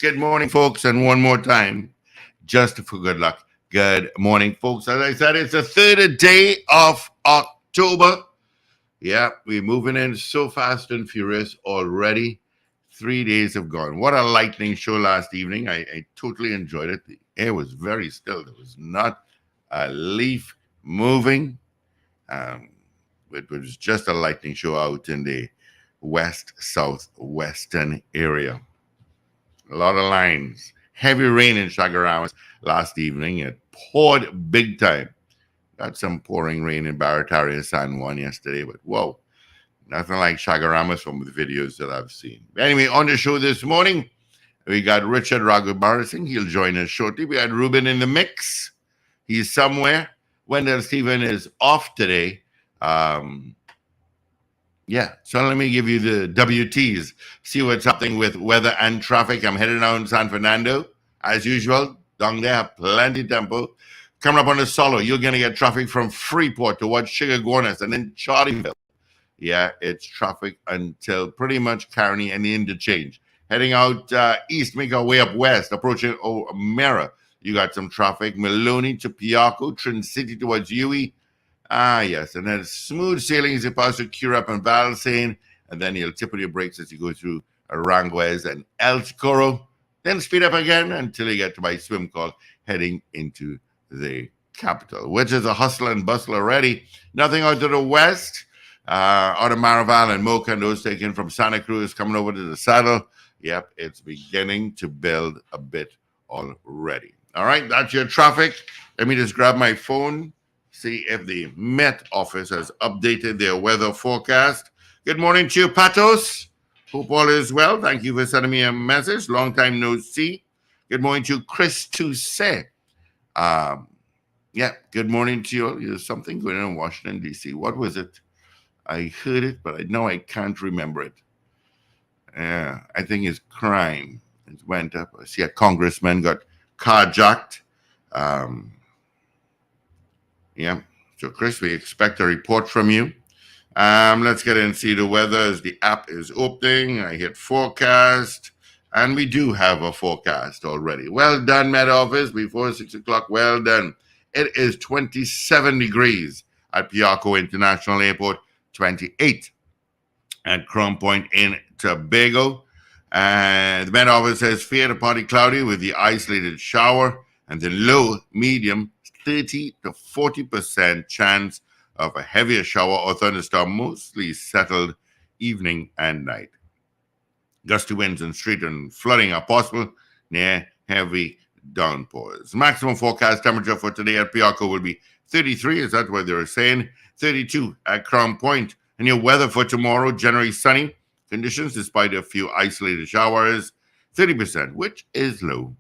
Good morning, folks. And one more time, just for good luck. Good morning, folks. As I said, it's the third day of October. Yeah, we're moving in so fast and furious already. 3 days have gone. What a lightning show last evening. I totally enjoyed it. The air was very still. There was not a leaf moving. Um, it was just a lightning show out in the west southwestern area. A lot of lines. Heavy rain in Chaguaramas last evening. It poured big time. Got some pouring rain in Barataria and San Juan yesterday, but whoa, nothing like Chaguaramas from the videos that I've seen. Anyway, on the show this morning, we got Richard Raghubarsing. He'll join us shortly. We had Ruben in the mix. He's somewhere. Wendell Stephen is off today. So let me give you the WTs. See what's happening with weather and traffic. I'm headed down San Fernando. As usual, down there, plenty tempo. Coming up on the solo, you're going to get traffic from Freeport towards Chicagonas and then Charleville. Yeah, it's traffic until pretty much Carney and the interchange. Heading out east, make our way up west, approaching O'Mara. You got some traffic. Maloney to Piarco, Trin City towards Huey. Yes, and then smooth sailing as you pass through Curup and Valsane, and then you'll tip on your brakes as you go through Aranguez and El Socorro. Then speed up again until you get to my swim call heading into the capital, which is a hustle and bustle already. Nothing out to the west. Out of Maraval and Mocha, and those taken from Santa Cruz coming over to the saddle. Yep, it's beginning to build a bit already. All right, that's your traffic. Let me just grab my phone, see if the Met office has updated their weather forecast. Good morning to you, Patos. Hope all is well. Thank you for sending me a message. Long time no see. Good morning to Chris Tousse. Good morning to you. There's something going on in Washington, D.C. What was it? I heard it, but I know I can't remember it. Yeah, I think it's crime. It went up. I see a congressman got carjacked. So Chris, we expect a report from you. Let's get in and see the weather as the app is opening. I hit forecast, and we do have a forecast already. Well done, Met Office, before 6 o'clock. Well done. It is 27 degrees at Piarco International Airport, 28 at Crown Point in Tobago. And the Met Office says fair to partly cloudy with the isolated shower, and the low, medium, 30 to 40% chance of a heavier shower or thunderstorm, mostly settled evening and night. Gusty winds and street and flooding are possible near heavy downpours. Maximum forecast temperature for today at Piarco will be 33, is that what they were saying? 32 at Crown Point. And your weather for tomorrow, generally sunny conditions despite a few isolated showers, 30%, which is low.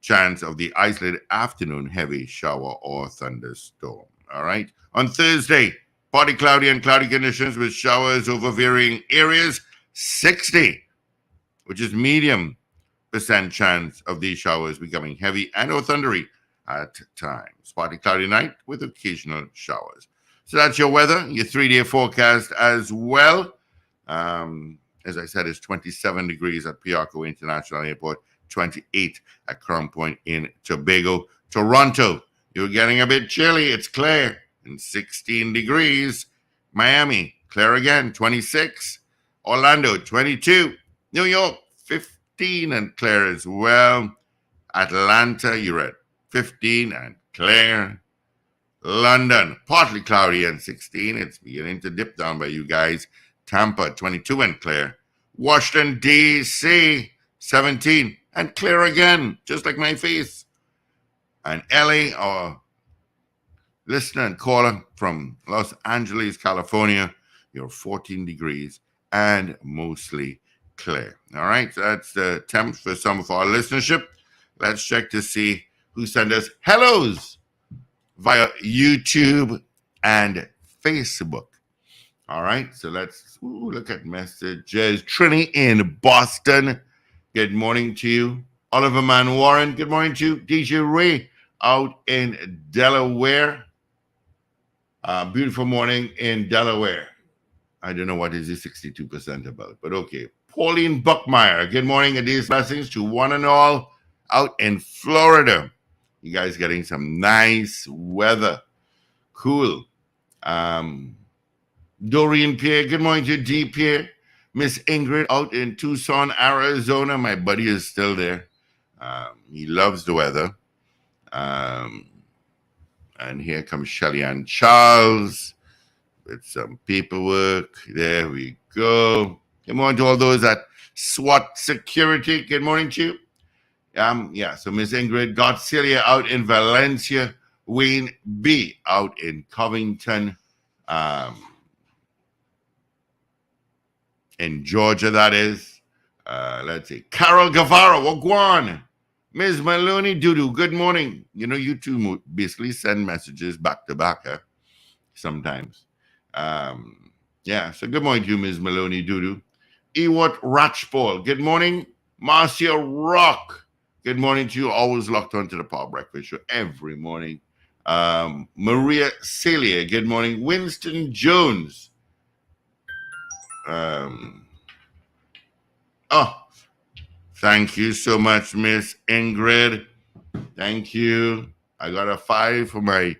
Chance of the isolated afternoon heavy shower or thunderstorm. All right. On Thursday, partly cloudy and cloudy conditions with showers over varying areas, 60, which is medium percent chance of these showers becoming heavy and or thundery at times. Partly cloudy night with occasional showers. So that's your weather, your 3-day forecast as well. As I said, it's 27 degrees at Piarco International Airport, 28 at Crown Point in Tobago. Toronto, you're getting a bit chilly. It's clear and 16 degrees. Miami, clear again, 26. Orlando, 22. New York, 15 and clear as well. Atlanta, you're at 15 and clear. London, partly cloudy and 16. It's beginning to dip down by you guys. Tampa, 22 and clear. Washington, D.C., 17 and clear again, just like my face. And LA, our listener and caller from Los Angeles, California, you're 14 degrees and mostly clear. All right, so that's the temps for some of our listenership. Let's check to see who sent us hellos via YouTube and Facebook. All right, so let's look at messages. Trini in Boston, good morning to you. Oliver Man Warren, good morning to you. DJ Ray out in Delaware. Beautiful morning in Delaware. I don't know what is the 62% about, but okay. Pauline Buckmeyer. Good morning and these blessings to one and all out in Florida. You guys getting some nice weather. Cool. Dorian Pierre. Good morning to D. Pierre. Miss Ingrid out in Tucson, Arizona. My buddy is still there. He loves the weather. And here comes Shelly Ann Charles with some paperwork. There we go. Good morning to all those at SWAT Security. Good morning to you. So Miss Ingrid Garcia out in Valencia. Wayne B out in Covington. In Georgia, that is. Let's see. Carol Guevara, Wagwan. Ms. Maloney Dudu, good morning. You know, you two basically send messages back to back, sometimes. So good morning to you, Ms. Maloney Dudu. Ewart Ratchpole, good morning. Marcia Rock, good morning to you. Always locked on to the Power Breakfast Show every morning. Maria Celia, good morning. Winston Jones. Thank you so much, Miss Ingrid. Thank you. I got a 5 for my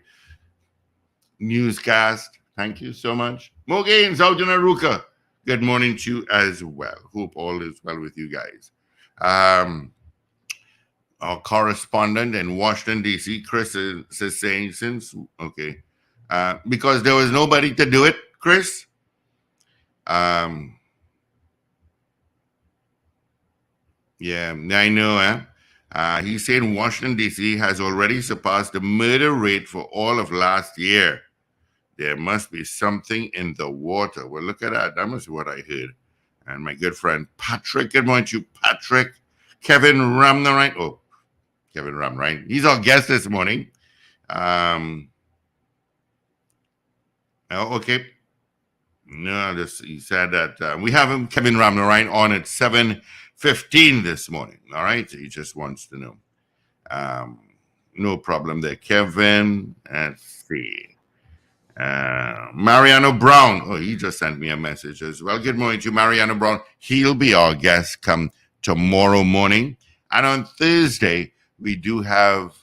newscast. Thank you so much. Mo Gaines out in Aruka. Good morning to you as well. Hope all is well with you guys. Our correspondent in Washington, D.C., Chris is saying because there was nobody to do it, Chris. Yeah, I know. He's saying Washington, D.C. has already surpassed the murder rate for all of last year. There must be something in the water. Well, look at that. That must be what I heard. And my good friend Patrick, good morning to you, Patrick. Kevin Ramnarine. Oh, Kevin Ramnarine. He's our guest this morning. Okay. No, he said that we have him, Kevin Ramnarine, on at 7:15 this morning. All right. He just wants to know. No problem there, Kevin. Let's see. Mariano Brown. Oh, he just sent me a message as well. Good morning to Mariano Brown. He'll be our guest come tomorrow morning. And on Thursday, we do have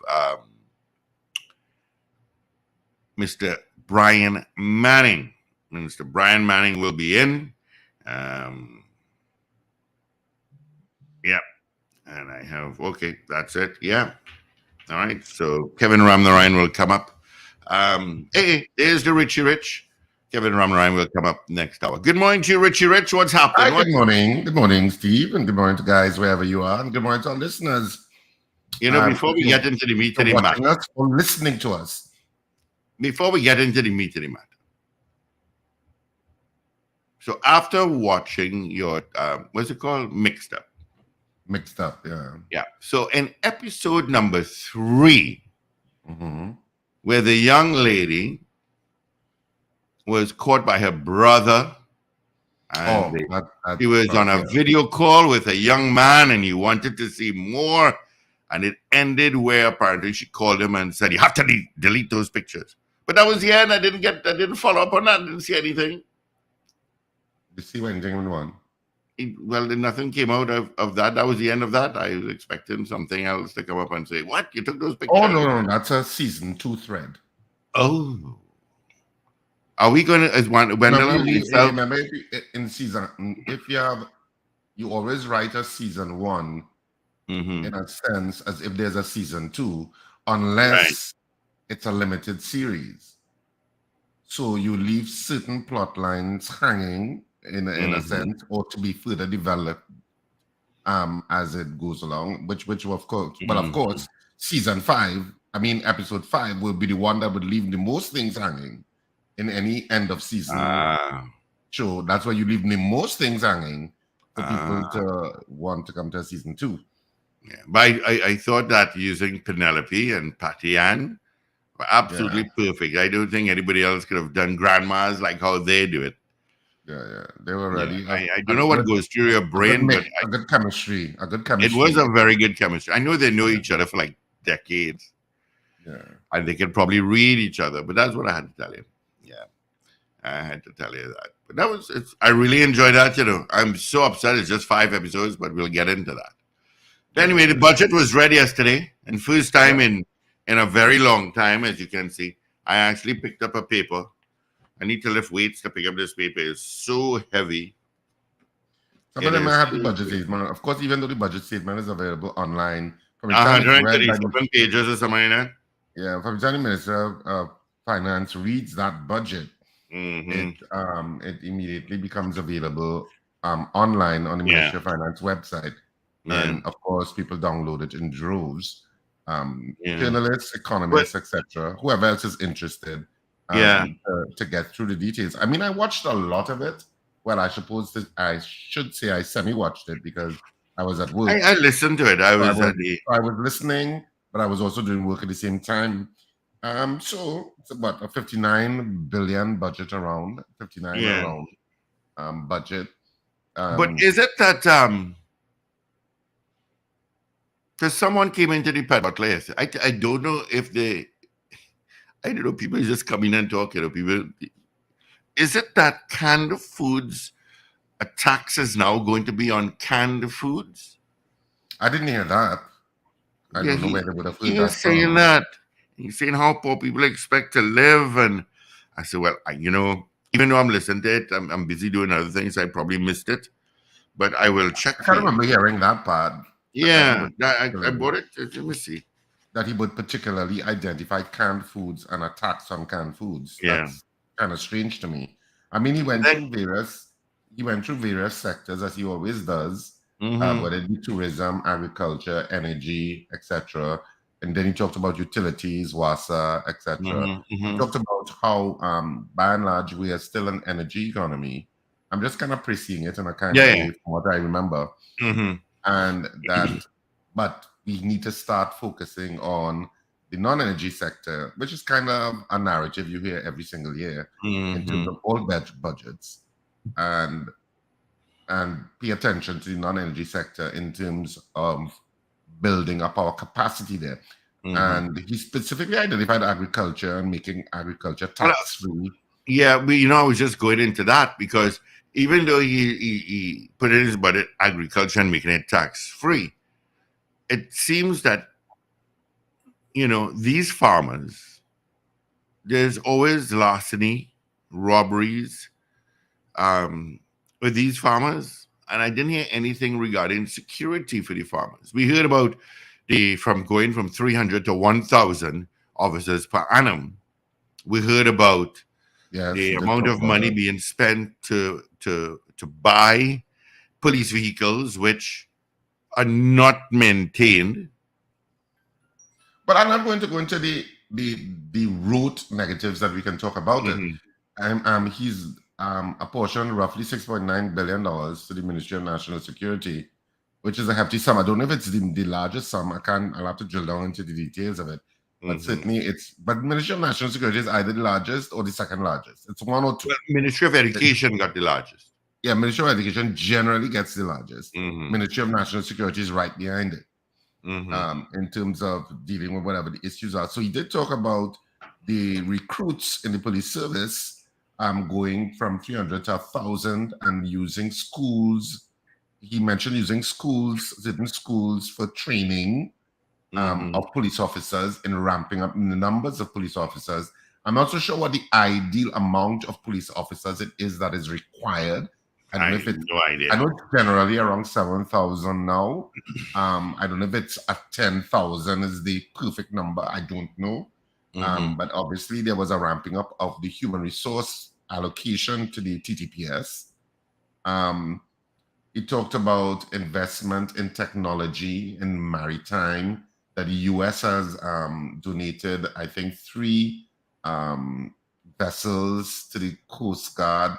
Mr. Brian Manning. Mr. Brian Manning will be in. And I have, that's it. Yeah. All right. So Kevin Ramnarine will come up. Hey, there's the Richie Rich. Kevin Ramnarine will come up next hour. Good morning to you, Richie Rich. What's happening? Hi, good morning. Good morning, Steve. And good morning to guys wherever you are. And good morning to our listeners. You know, before we get into the meat of the matter. Us or listening to us. Before we get into the meat of the matter. So after watching your, what's it called? Mixed Up, yeah. Yeah. So in episode number 3, where the young lady was caught by her brother, and he was on a video call with a young man, and he wanted to see more, and it ended where apparently she called him and said, "You have to delete those pictures." But that was the end. I didn't follow up on that. I didn't see anything. You see anything in one? Well, nothing came out of that. That was the end of that. I was expecting something else to come up and say, "What? You took those pictures?" Oh, no. That's a season 2 thread. Oh. Are we going to, remember in season, if you always write a season 1 in a sense as if there's a season 2, unless it's a limited series. So you leave certain plot lines hanging in a sense, or to be further developed as it goes along, which of course, of course, episode 5 will be the one that would leave the most things hanging in any end of season show. That's why you leave the most things hanging for people to want to come to season 2. Yeah, but I thought that using Penelope and Patty Ann were absolutely perfect. I don't think anybody else could have done grandmas like how they do it. Yeah, they were ready. Yeah, I don't know what goes through your brain, but a good chemistry. It was a very good chemistry. I know they know each other for like decades. Yeah, and they can probably read each other, but that's what I had to tell you. Yeah. I had to tell you that. But that was I really enjoyed that. I'm so upset. It's just 5 episodes, but we'll get into that. But anyway, the budget was ready yesterday, and first time in a very long time, as you can see, I actually picked up a paper. I need to lift weights to pick up this paper. It's so heavy. Some of them might have the budget statement. Of course, even though the budget statement is available online, from the time it's read by 137 pages or something like that. Yeah, from the time the Minister of Finance reads that budget, it immediately becomes available online on the Ministry of Finance website. And of course, people download it in droves. Journalists, economists, etc., whoever else is interested to get through the details. I mean, I watched a lot of it. Well, I should say I semi-watched it because I was at work. I listened to it. I was listening, but I was also doing work at the same time. So it's about a 59 billion budget around, 59 around budget. But is it that because someone came into the podcast, I don't know if I don't know, people just come in and talk, people. Is it that canned foods, a tax is now going to be on canned foods? I didn't hear that. I don't know where they would have heard that saying from. that. He's saying how poor people expect to live. And I said, well, even though I'm listening to it, I'm busy doing other things. I probably missed it. But I will check. I can't remember hearing that part. Yeah, I bought it. Let me see. That he would particularly identify canned foods and a tax on canned foods. That's kind of strange to me. I mean, he went through various sectors as he always does, whether it be tourism, agriculture, energy, etc. And then he talked about utilities, WASA, etc. He talked about how, by and large, we are still an energy economy. I'm just kind of preceding it in a kind of way from what I remember. And that, but we need to start focusing on the non-energy sector, which is kind of a narrative you hear every single year in terms of all budgets, and pay attention to the non-energy sector in terms of building up our capacity there. And he specifically identified agriculture and making agriculture tax-free. Yeah, I was just going into that because even though he put in his budget agriculture and making it tax-free, it seems that, these farmers, there's always larceny, robberies with these farmers. And I didn't hear anything regarding security for the farmers. We heard about going from 300 to 1,000 officers per annum. We heard about the amount of money being spent to buy police vehicles, which are not maintained. But I'm not going to go into the root negatives that we can talk about it. He's apportioned roughly $6.9 billion to the Ministry of National Security, which is a hefty sum. I don't know if it's the largest sum. I'll have to drill down into the details of it. But certainly but Ministry of National Security is either the largest or the second largest. It's one or two. Well, Ministry of Education got the largest. Yeah, Ministry of Education generally gets the largest. Ministry of National Security is right behind it in terms of dealing with whatever the issues are. So he did talk about the recruits in the police service going from 300 to 1,000 and using schools. He mentioned using certain schools for training of police officers and ramping up the numbers of police officers. I'm not so sure what the ideal amount of police officers it is that is required. I have no idea. I know it's generally around 7,000 now. I don't know if it's at 10,000 is the perfect number. I don't know. But obviously there was a ramping up of the human resource allocation to the TTPS. He talked about investment in technology and maritime, that the U.S. has donated, I think, 3 vessels to the Coast Guard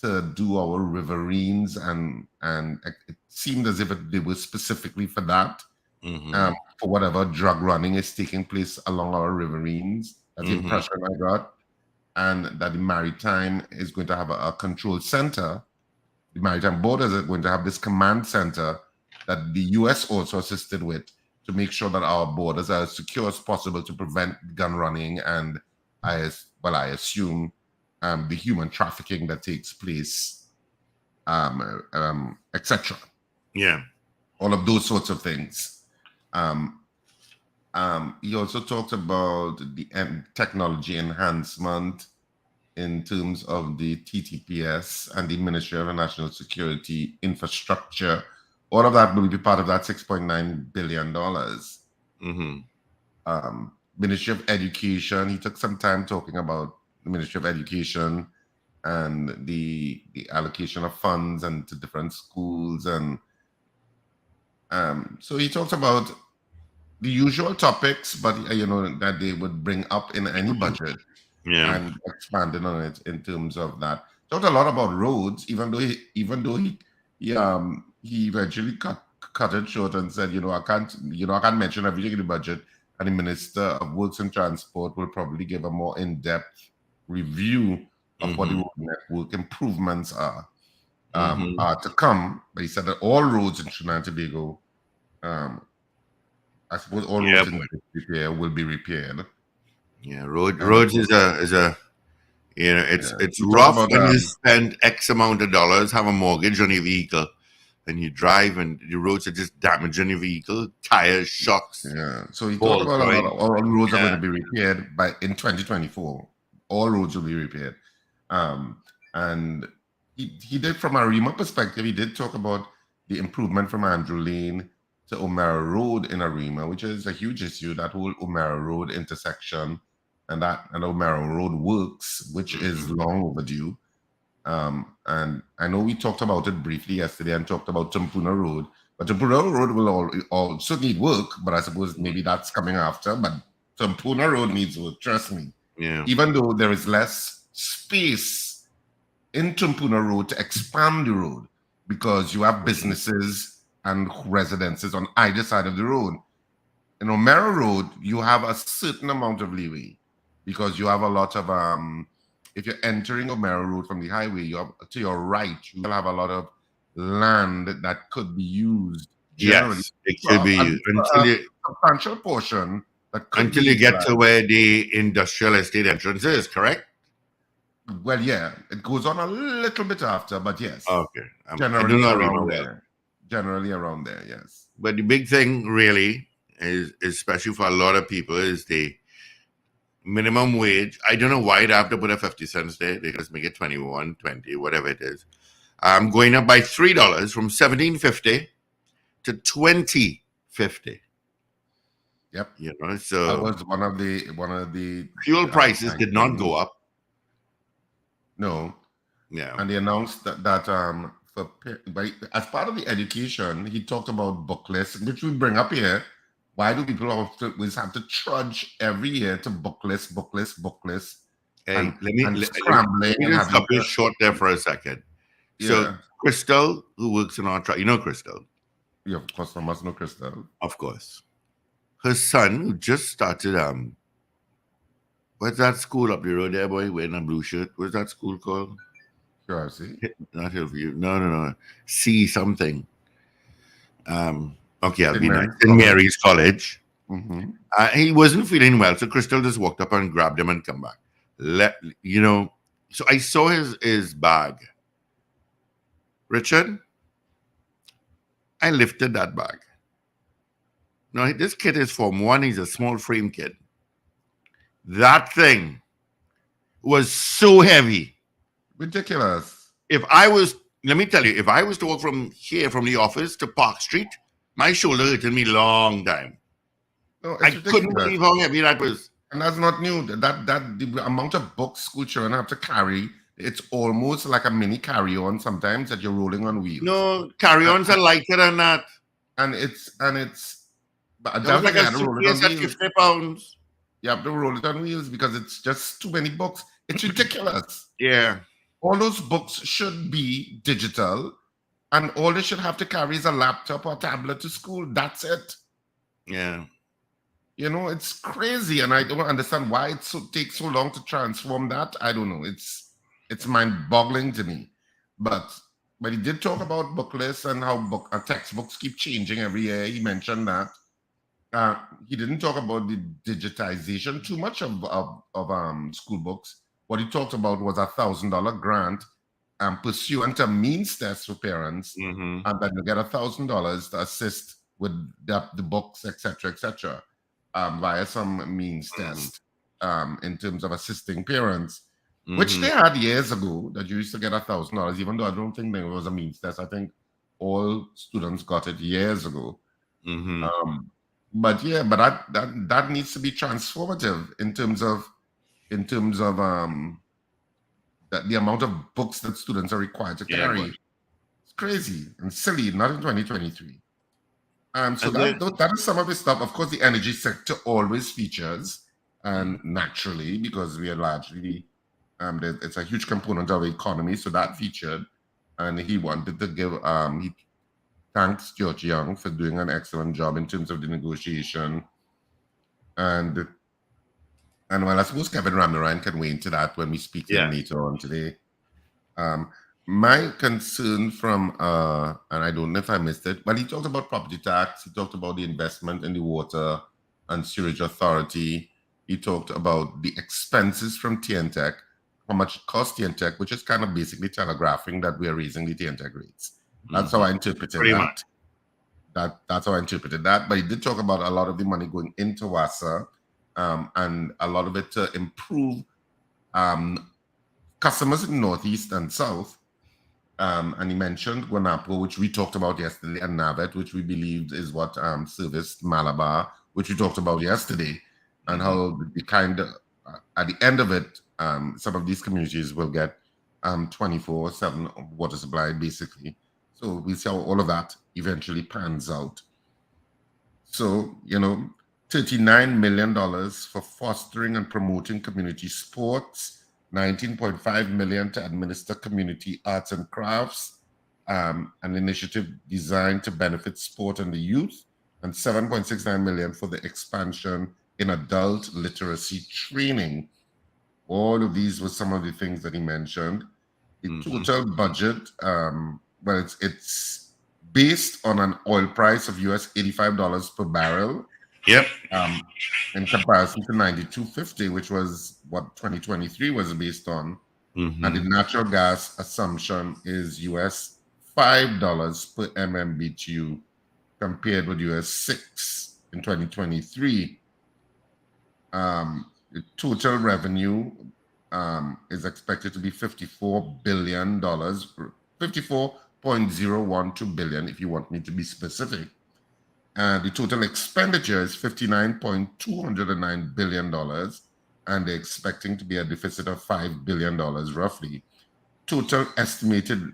to do our riverines, and it seemed as if they were specifically for that, for whatever drug running is taking place along our riverines. That's the impression I got. And that the maritime is going to have a control center. The maritime borders are going to have this command center that the U.S. also assisted with to make sure that our borders are as secure as possible to prevent gun running and, I assume, the human trafficking that takes place, etc. Yeah. All of those sorts of things. He also talked about the technology enhancement in terms of the TTPS and the Ministry of National Security infrastructure. All of that will be part of that $6.9 billion. Ministry of Education, he took some time talking about the Ministry of Education and the allocation of funds and to different schools. And so he talked about the usual topics, but that they would bring up in any budget. Yeah. And expanded on it in terms of that. Talked a lot about roads, even though he eventually cut it short and said, I can't mention everything in the budget. And the Minister of Works and Transport will probably give a more in-depth review of what the road network improvements are to come. But he said that all roads in Trinidad and Tobago, I suppose all roads in repair will be repaired. Yeah, roads is a it's we rough about, when you spend X amount of dollars, have a mortgage on your vehicle, and you drive, and the roads are just damaging your vehicle, tires, shocks. Yeah. So he talked about a lot of all roads are going to be repaired in 2024. All roads will be repaired. And he did, from a REMA perspective, he did talk about the improvement from Andrew Lane to O'Mara Road in Arima, which is a huge issue, that whole O'Mara Road intersection and O'Mara Road works, which is long overdue. And I know we talked about it briefly yesterday and talked about Tumpuna Road, but Tumpuna Road will also need work, but I suppose maybe that's coming after. But Tumpuna Road needs work, trust me. Yeah. Even though there is less space in Tumpuna Road to expand the road, because you have businesses and residences on either side of the road. In O'Mara Road, you have a certain amount of leeway because you have a lot of if you're entering O'Mara Road from the highway, you have to your right, you will have a lot of land that could be used. Generally, yes, it could be used until a substantial portion that could until you get to where the industrial estate entrance is, correct? Well, yeah, it goes on a little bit after, but yes. Okay. Generally around there. Generally around there, yes. But the big thing really is, especially for a lot of people, is the minimum wage. I don't know why they have to put a 50 cents there. They just make it 21, 20, whatever it is. Going up by $3 from $17.50 to $20.50. Yep. So that was one of the fuel prices did not go up. No. Yeah. And they announced that as part of the education, he talked about booklets, which we bring up here. Why do people have to trudge every year to booklets? Hey, let me just stop you short there for a second. Yeah. So Crystal, who works in our tribe, Crystal? Yeah, of course, I must know Crystal. Of course. Her son, who just started, what's that school up the road there, boy, wearing a blue shirt? What's that school called? Sure, I see. Not Hillview. No. See something. Okay, I'll be nice. In Mary's College. He wasn't feeling well, so Crystal just walked up and grabbed him and come back. So I saw his bag. Richard, I lifted that bag. Now, this kid is Form 1. He's a small frame kid. That thing was so heavy. Ridiculous. Let me tell you, if I was to walk from here, from the office to Park Street, my shoulder hurted me long time. No, I couldn't believe how heavy that was. And that's not new. That the amount of books school children have to carry, it's almost like a mini carry-on sometimes that you're rolling on wheels. No, carry-ons are lighter than that. And it's but that was like a suitcase at 50 pounds. You have to roll it on wheels because it's just too many books. It's ridiculous. Yeah. All those books should be digital, and all they should have to carry is a laptop or tablet to school. That's it. Yeah. It's crazy, and I don't understand why it takes so long to transform that. I don't know. It's mind-boggling to me. But he did talk about booklets and how textbooks keep changing every year. He mentioned that. He didn't talk about the digitization too much of school books. What he talked about was a $1,000 grant pursuant to means test for parents, and then you get $1,000 to assist with the books, etc., via some means test in terms of assisting parents, which they had years ago, that you used to get $1,000, even though I don't think there was a means test. I think all students got it years ago. But yeah, but that needs to be transformative in terms of that the amount of books that students are required to carry. It's crazy and silly, not in 2023. So that is some of the stuff. Of course, the energy sector always features, and naturally, because we are largely, it's a huge component of the economy, so that featured. And he wanted to give, he thanks George Young for doing an excellent job in terms of the negotiation. And well, I suppose Kevin Ramaran can weigh into that when we speak to him later on today. My concern from, and I don't know if I missed it, but he talked about property tax. He talked about the investment in the Water and Sewerage Authority. He talked about the expenses from TNTech, how much it costs TNTech, which is kind of basically telegraphing that we are raising the TNTech rates. That's how I interpreted that. That's how I interpreted that. But he did talk about a lot of the money going into WASA, and a lot of it to improve customers in the Northeast and South. And he mentioned Guanapo, which we talked about yesterday, and Navet, which we believed is what serviced Malabar, which we talked about yesterday, and how the kind of, at the end of it, some of these communities will get 24/7 water supply, basically. So we'll see how all of that eventually pans out. So, $39 million for fostering and promoting community sports, $19.5 million to administer community arts and crafts, an initiative designed to benefit sport and the youth, and $7.69 million for the expansion in adult literacy training. All of these were some of the things that he mentioned. The total budget, well, it's based on an oil price of US $85 per barrel. Yep. In comparison to $92.50, which was what 2023 was based on. And the natural gas assumption is US $5 per MMBTU compared with US 6 in 2023. The total revenue is expected to be $54 billion, $54.012 billion, if you want me to be specific. And the total expenditure is $59.209 billion, and they're expecting to be a deficit of $5 billion roughly. Total estimated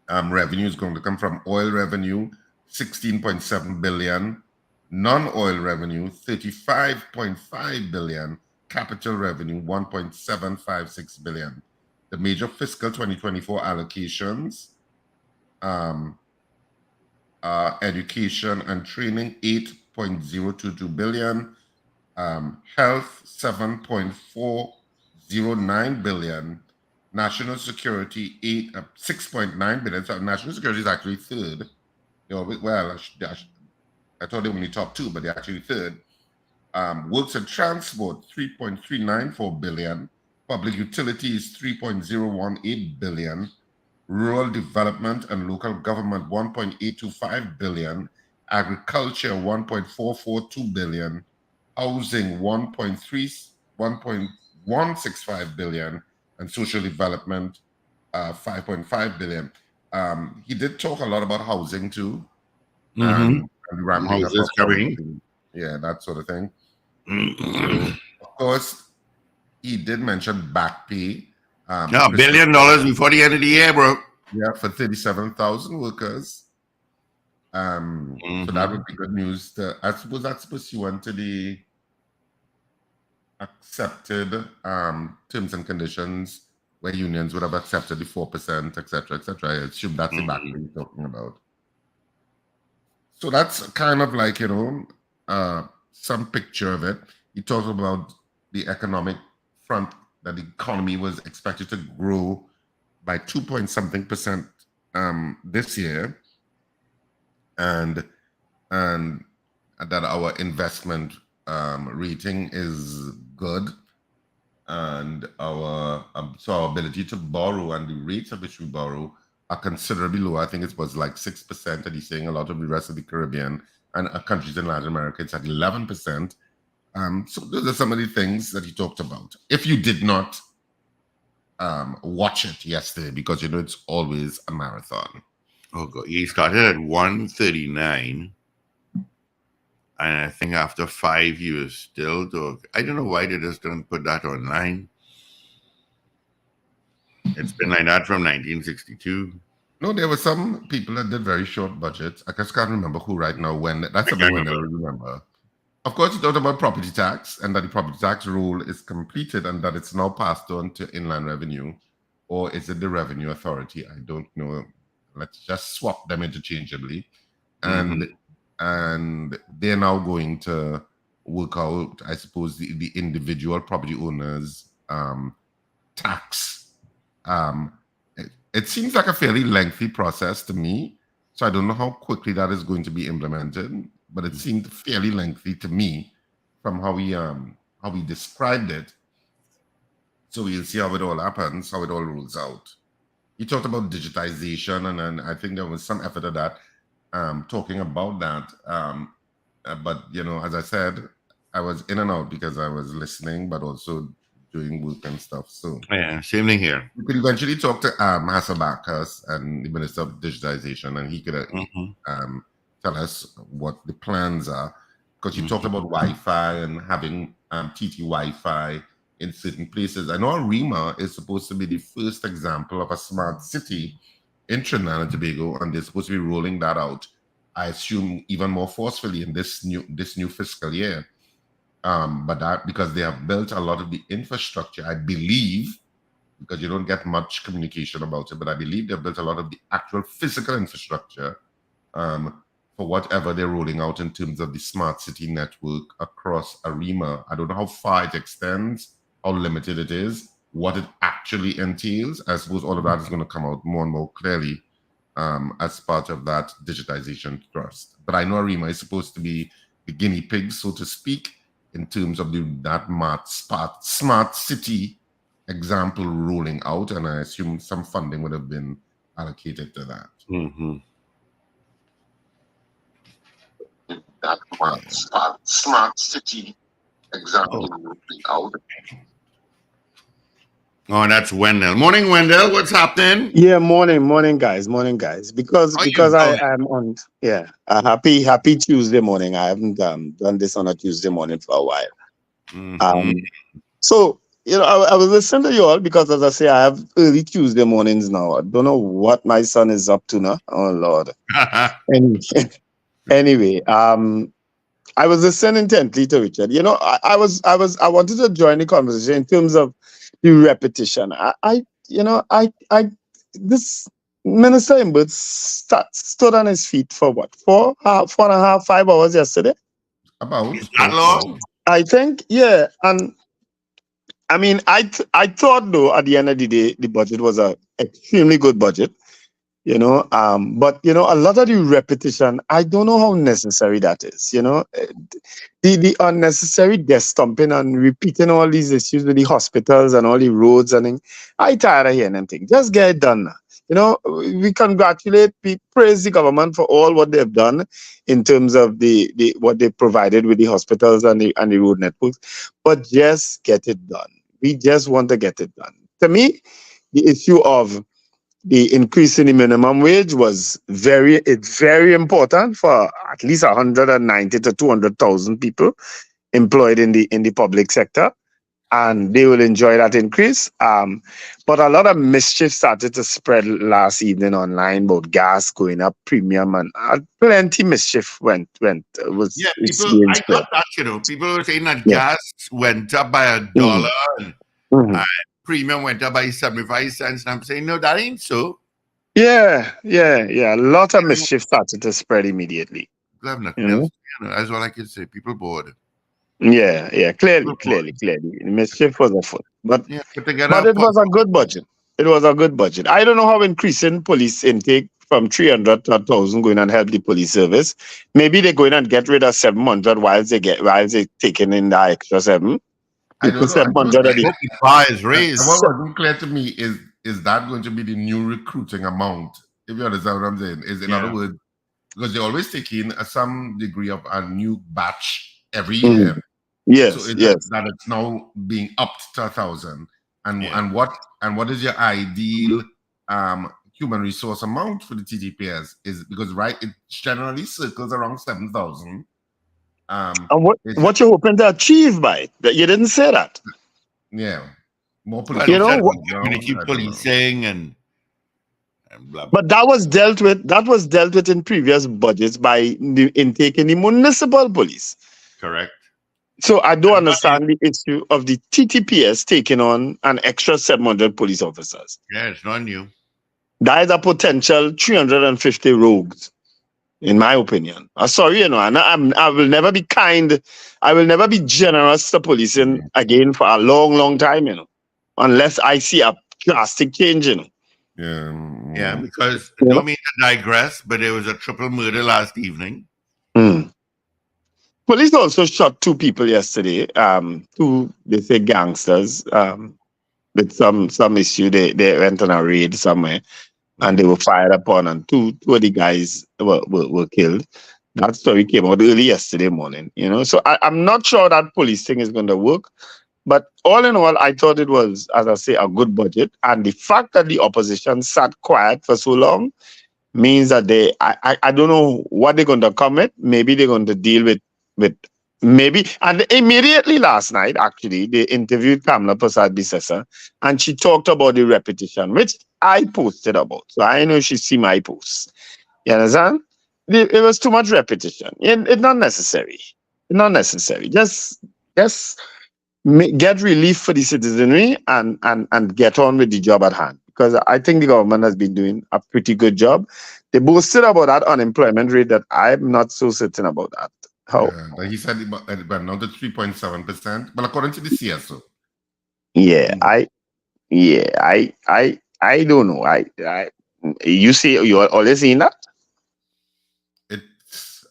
revenue is going to come from oil revenue, $16.7 billion, non-oil revenue, $35.5 billion, capital revenue, $1.756 billion. The major fiscal 2024 allocations, education and training, $8.022 billion, health, $7.409 billion, national security, $6.9 billion. So national security is actually third. Well, I thought they were only top two, but they're actually third. Works and transport, $3.394 billion. Public utilities, $3.018 billion. Rural development and local government, $1.825 billion. Agriculture, $1.442 billion. Housing, $1.165 billion. And social development, $5.5 billion. He did talk a lot about housing too. And ramping up. Yeah, that sort of thing. So, of course, he did mention back pay. $1 billion before the end of the year, bro. Yeah, for 37,000 workers. So that would be good news. I suppose that's pursuant to the accepted terms and conditions where unions would have accepted the 4%, etc., etc. I assume that's the back pay you're talking about. So that's kind of like, some picture of it. He talked about the economic front, that the economy was expected to grow by 2-point-something% this year, and that our investment rating is good. and our ability to borrow and the rates at which we borrow are considerably low. I think it was like 6%, and he's saying a lot of the rest of the Caribbean and countries in Latin America, it's at 11%. So those are some of the things that he talked about. If you did not watch it yesterday, because it's always a marathon. Oh God, he started at 139. And I think after 5 years still, I don't know why they just don't put that online. It's been like that from 1962. No, there were some people that did very short budgets. I just can't remember who right now. That's something when I remember. Of course, you talked about property tax and that the property tax rule is completed and that it's now passed on to inland revenue. Or is it the revenue authority? I don't know. Let's just swap them interchangeably. And they're now going to work out, I suppose, the individual property owners' tax. It seems like a fairly lengthy process to me, so I don't know how quickly that is going to be implemented. But it seemed fairly lengthy to me from how we described it. So we'll see how it all happens, how it all rolls out. You talked about digitization, and then I think there was some effort of that. Talking about that, but as I said, I was in and out because I was listening, but also doing work and stuff. So yeah, same thing here. We could eventually talk to Hasselbackers and the Minister of Digitization, and he could tell us what the plans are. Because you talked about Wi-Fi and having TT Wi-Fi in certain places. I know Arima is supposed to be the first example of a smart city in Trinidad and Tobago, and they're supposed to be rolling that out, I assume, even more forcefully in this new fiscal year. But that because they have built a lot of the infrastructure, I believe, because you don't get much communication about it, but I believe they've built a lot of the actual physical infrastructure for whatever they're rolling out in terms of the smart city network across Arima. I don't know how far it extends, how limited it is, what it actually entails. I suppose all of that is going to come out more and more clearly as part of that digitization thrust. But I know Arima is supposed to be the guinea pig, so to speak, in terms of that smart city example rolling out, and I assume some funding would have been allocated to that. That smart city example rolling out. Oh, that's Wendell. Morning, Wendell. What's happening? Yeah, morning, guys. Because I'm on. Yeah, happy Tuesday morning. I haven't done this on a Tuesday morning for a while. So I was listening to you all because, as I say, I have early Tuesday mornings now. I don't know what my son is up to now. Oh Lord. Anyway, I was listening intently to Richard. I wanted to join the conversation in terms of the repetition. This Minister Imbert stood on his feet for what? 4.5, 5 hours yesterday? About that long? I think, yeah. And I mean, I thought though at the end of the day, the budget was a extremely good budget. But a lot of the repetition, I don't know how necessary that is. The unnecessary desk stomping and repeating all these issues with the hospitals and all the roads and things. I tired of hearing them things. Just get it done now. We congratulate, praise the government for all what they've done in terms of the what they provided with the hospitals and the road networks, but just get it done. We just want to get it done. To me, the issue of the increase in the minimum wage was very important for at least 190 to 200,000 people employed in the public sector, and they will enjoy that increase. But a lot of mischief started to spread last evening online about gas going up, premium, and plenty mischief went. Yeah, people. I thought that people were saying that gas went up by $1 and premium went up by 75 cents, and I'm saying no, that ain't so. Yeah. A lot of mischief started to spread immediately. That's all I can say. People bored. Yeah. Clearly, the mischief was afoot, but it was a good budget. It was a good budget. I don't know how increasing police intake from 300 to 1,000 going and help the police service. Maybe they're going and get rid of 700 while they taking in the extra 7. I don't know. I don't, 700 a day. Hope the bar is what raised. wasn't clear to me is that going to be the new recruiting amount? If you understand what I'm saying, is in other words, because they always take in some degree of a new batch every year. Yes, so yes. that it's now being upped to 1,000. And what is your ideal human resource amount for the TTPS? Is because it generally circles around 7,000. And what you're hoping to achieve by it? That you didn't say that. Yeah, more police Well, officers. policing and blah, blah. But that was dealt with. That was dealt with in previous budgets by the intake in the municipal police. Correct. So I don't understand the issue of the TTPS taking on an extra 700 police officers. Yeah, it's not new. That is a potential 350 rogues, in my opinion. I'm sorry, and I will never be kind. I will never be generous to policing again for a long, long time, unless I see a drastic change, Yeah. Because don't mean to digress, but there was a triple murder last evening. Police also shot 2 people yesterday. 2, they say gangsters. With some issue, they went on a raid somewhere, and they were fired upon, and two of the guys were killed. That story came out early yesterday morning. So I'm not sure that police thing is going to work. But all in all, I thought it was, as I say, a good budget. And the fact that the opposition sat quiet for so long means that I don't know what they're going to come with. Maybe they're going to deal with maybe. And immediately last night, actually, they interviewed Kamala Prasad Bisesa, and she talked about the repetition, which I posted about. So I know she see my posts. You understand? It was too much repetition. It's not necessary. Not necessary. Just get relief for the citizenry and get on with the job at hand. Because I think the government has been doing a pretty good job. They boasted about that unemployment rate that I'm not so certain about that. How? Yeah, he said it went down to 3.7%. But according to the CSO. Yeah, I don't know. You see, you're always seeing that? It's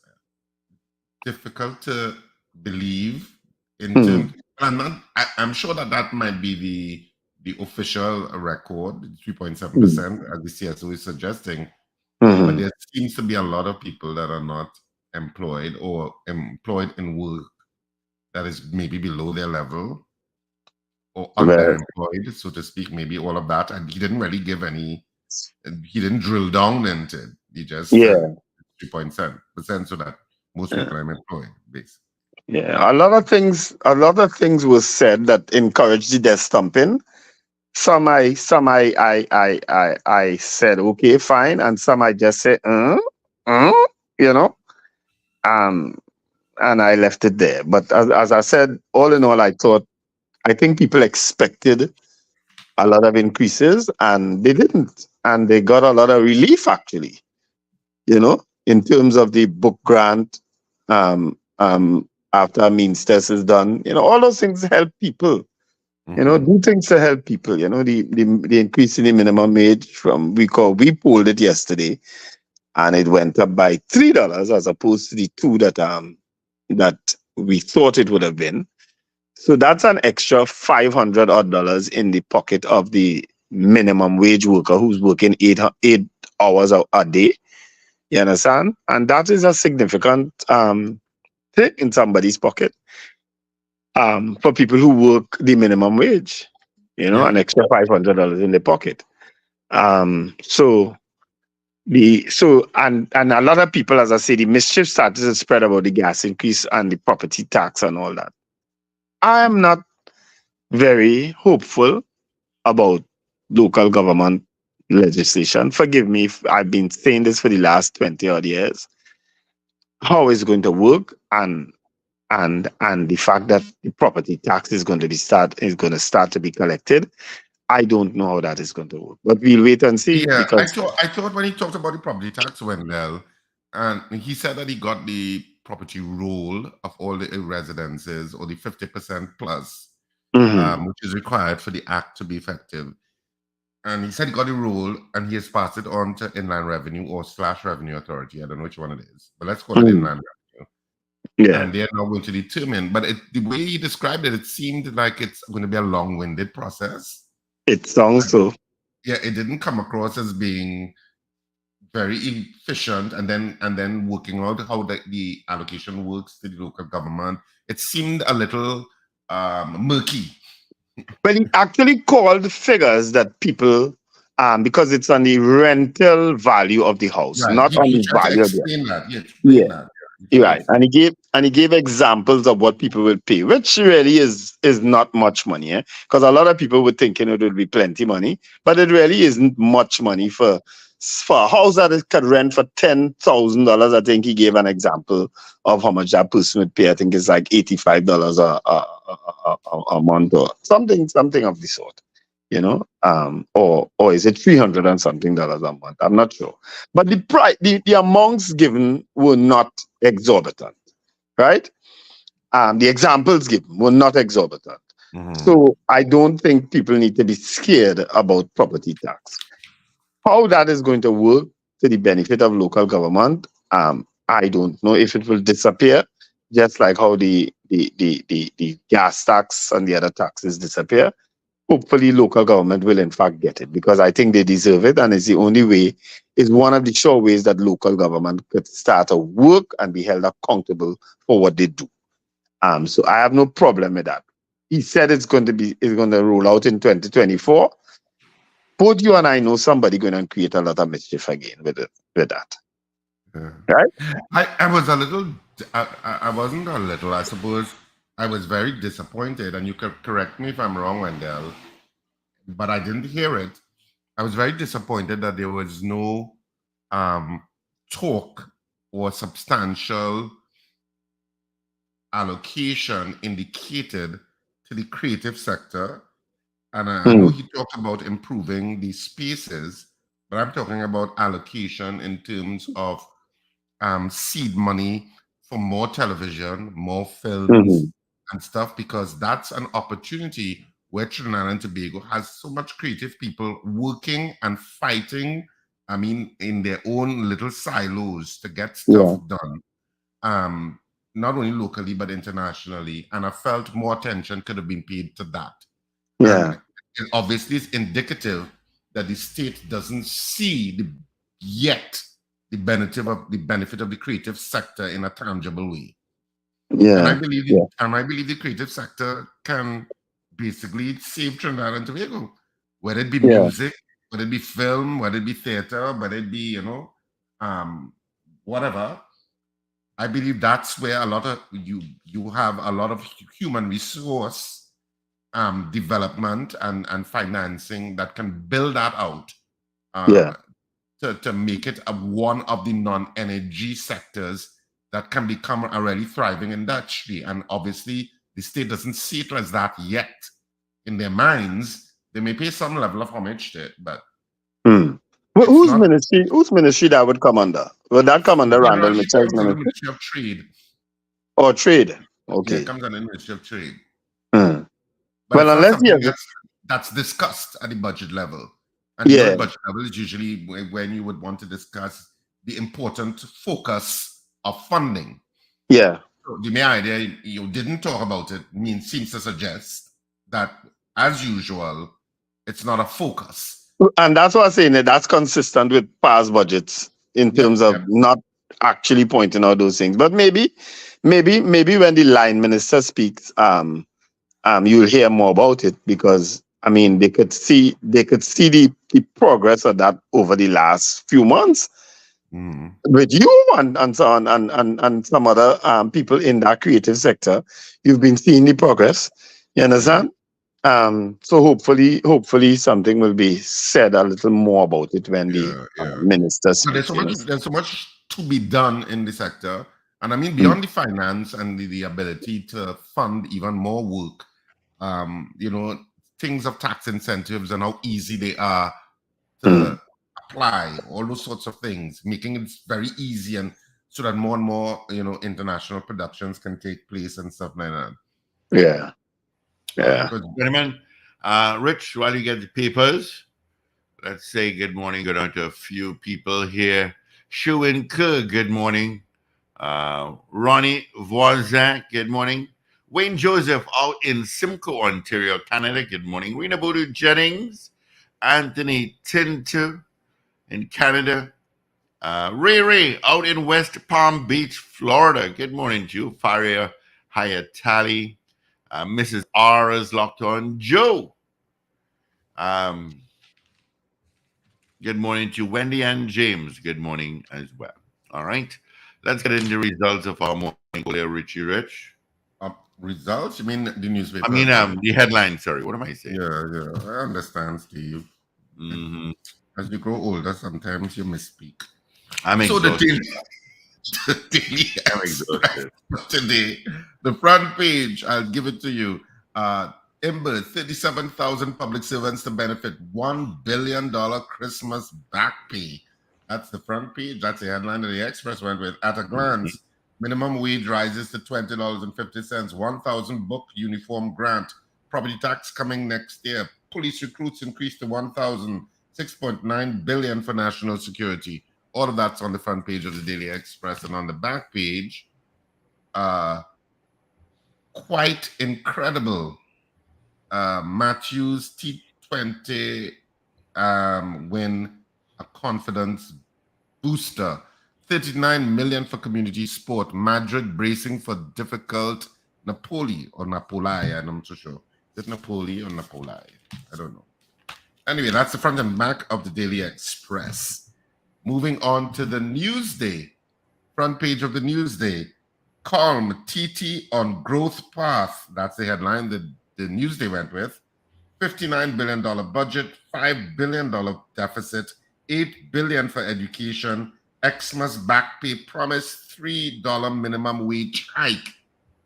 difficult to believe in terms. I'm sure that might be the official record, 3.7%, as the CSO is suggesting. But there seems to be a lot of people that are not employed or employed in work that is maybe below their level or underemployed, so to speak, maybe all of that. And he didn't really give any, he didn't drill down into it. He just said 3.7% so that most people are employed, basically. Yeah, a lot of things were said that encouraged the death stumping. Some I said okay, fine, and some I just said and I left it there. But as I said, all in all, I think people expected a lot of increases, and they didn't, and they got a lot of relief actually. In terms of the book grant, after means test is done, all those things help people. Do things to help people. The increase in the minimum wage we polled it yesterday, and it went up by $3 as opposed to the 2 that we thought it would have been. So that's an extra $500 in the pocket of the minimum wage worker who's working 8 hours a day. You understand? And that is a significant thing in somebody's pocket. For people who work the minimum wage, an extra $500 in the pocket. And a lot of people, as I say, the mischief started to spread about the gas increase and the property tax and all that. I am not very hopeful about local government legislation. Forgive me if I've been saying this for the last 20 odd years. How it's going to work and the fact that the property tax is going to start to be collected. I don't know how that is going to work, but we'll wait and see. Yeah, Because I thought when he talked about the property tax, Wendell, and he said that he got the property roll of all the residences or the 50% plus, which is required for the act to be effective. And he said he got the roll and he has passed it on to Inland Revenue or / Revenue Authority. I don't know which one it is, but let's call it Inland Revenue. Yeah. And they're now going to determine. But the way he described it, it seemed like it's going to be a long-winded process. It sounds so. Yeah, it didn't come across as being very efficient, and then working out how the allocation works to the local government. It seemed a little murky. Well, he actually called figures that people, because it's on the rental value of the house, Right. not on He the tried to value of the explain that. He yeah. explained that. He You're tried to right, and explain. he gave examples of what people will pay, which really is not much money, because a lot of people would think it would be plenty money, but it really isn't much money for a house that it could rent for $10,000. I think he gave an example of how much that person would pay. I think it's like $85 a month or something of the sort. Or is it 300 and something dollars a month? I'm not sure. But the price, the amounts given were not exorbitant, right? The examples given were not exorbitant. So I don't think people need to be scared about property tax. How that is going to work to the benefit of local government, I don't know if it will disappear, just like how the gas tax and the other taxes disappear. Hopefully local government will in fact get it, because I think they deserve it, and it's the only way, is one of the sure ways that local government could start to work and be held accountable for what they do. So I have no problem with that. He said it's going to roll out in 2024. Both you and I know somebody going to create a lot of mischief again with that. Yeah. Right? I was a little, I wasn't a little, I suppose I was very disappointed, and you could correct me if I'm wrong, Wendell, but I didn't hear it. I was very disappointed that there was no talk or substantial allocation indicated to the creative sector. And I know he talked about improving these spaces, but I'm talking about allocation in terms of seed money for more television, more films, and stuff, because that's an opportunity where Trinidad and Tobago has so much creative people working and fighting. I mean, in their own little silos to get stuff done, not only locally but internationally. And I felt more attention could have been paid to that. Yeah. And it obviously is indicative that the state doesn't see the benefit of the creative sector in a tangible way. Yeah. And I believe the creative sector can basically save Trinidad and Tobago, whether it be music, whether it be film, whether it be theater, whether it be, whatever. I believe that's where a lot of you have a lot of human resource development and financing that can build that out to make it one of the non-energy sectors that can become a really thriving industry. And obviously, the state doesn't see it as that yet. In their minds, they may pay some level of homage to it, but whose ministry that would come under? Would that come under Randall Mitchell's comes under ministry? Ministry of Trade. Or trade? Yeah, Okay. it comes under the Ministry of Trade. But well, unless something that's discussed at the budget level. And the budget level is usually when you would want to discuss the important focus of funding. Yeah. So the mere idea you didn't talk about it seems to suggest that, as usual, it's not a focus. And that's what I'm saying. That's consistent with past budgets in terms of not actually pointing out those things. But maybe when the line minister speaks, you'll hear more about it, because I mean they could see the progress of that over the last few months with you and so on and some other people in that creative sector. You've been seeing the progress. You understand? So hopefully something will be said a little more about it when the minister speaks. There's so much to be done in the sector. And I mean, beyond the finance and the ability to fund even more work, things of tax incentives and how easy they are to apply, all those sorts of things, making it very easy, and so that more and more, international productions can take place and stuff like that. Yeah. Gentlemen, Rich, while you get the papers, let's say good morning. Go down to a few people here. Shu and Kerr, good morning. Ronnie Voisin, good morning. Wayne Joseph out in Simcoe, Ontario, Canada, good morning. Rena Bodu Jennings, Anthony Tinto in Canada. Ray out in West Palm Beach, Florida. Good morning to you. Faria Hayatali. Mrs. R is locked on. Joe. Good morning to Wendy and James. Good morning as well. All right. Let's get into the results of our morning poll here, Richie Rich. Results? You mean the newspaper? I mean, the headline. Sorry, what am I saying? Yeah. I understand, Steve. Mm-hmm. As you grow older, sometimes you misspeak. I'm exhausted. The Daily Express today, the front page, I'll give it to you. Ember, 37,000 public servants to benefit $1 billion Christmas back pay. That's the front page. That's the headline that the Express went with. At a glance, minimum wage rises to $20.50. 1,000 book uniform grant. Property tax coming next year. Police recruits increased to 1,000. 6.9 billion for national security. All of that's on the front page of the Daily Express. And on the back page, quite incredible. Matthews T20 win a confidence booster. 39 million for community sport. Madrid bracing for difficult Napoli or Napoli. I'm not so sure. Is it Napoli or Napoli? I don't know. Anyway, that's the front and back of the Daily Express. Moving on to the Newsday. Front page of the Newsday. Calm, TT on growth path. That's the headline that the Newsday went with. $59 billion budget, $5 billion deficit, $8 billion for education, Xmas back pay promise, $3 minimum wage hike.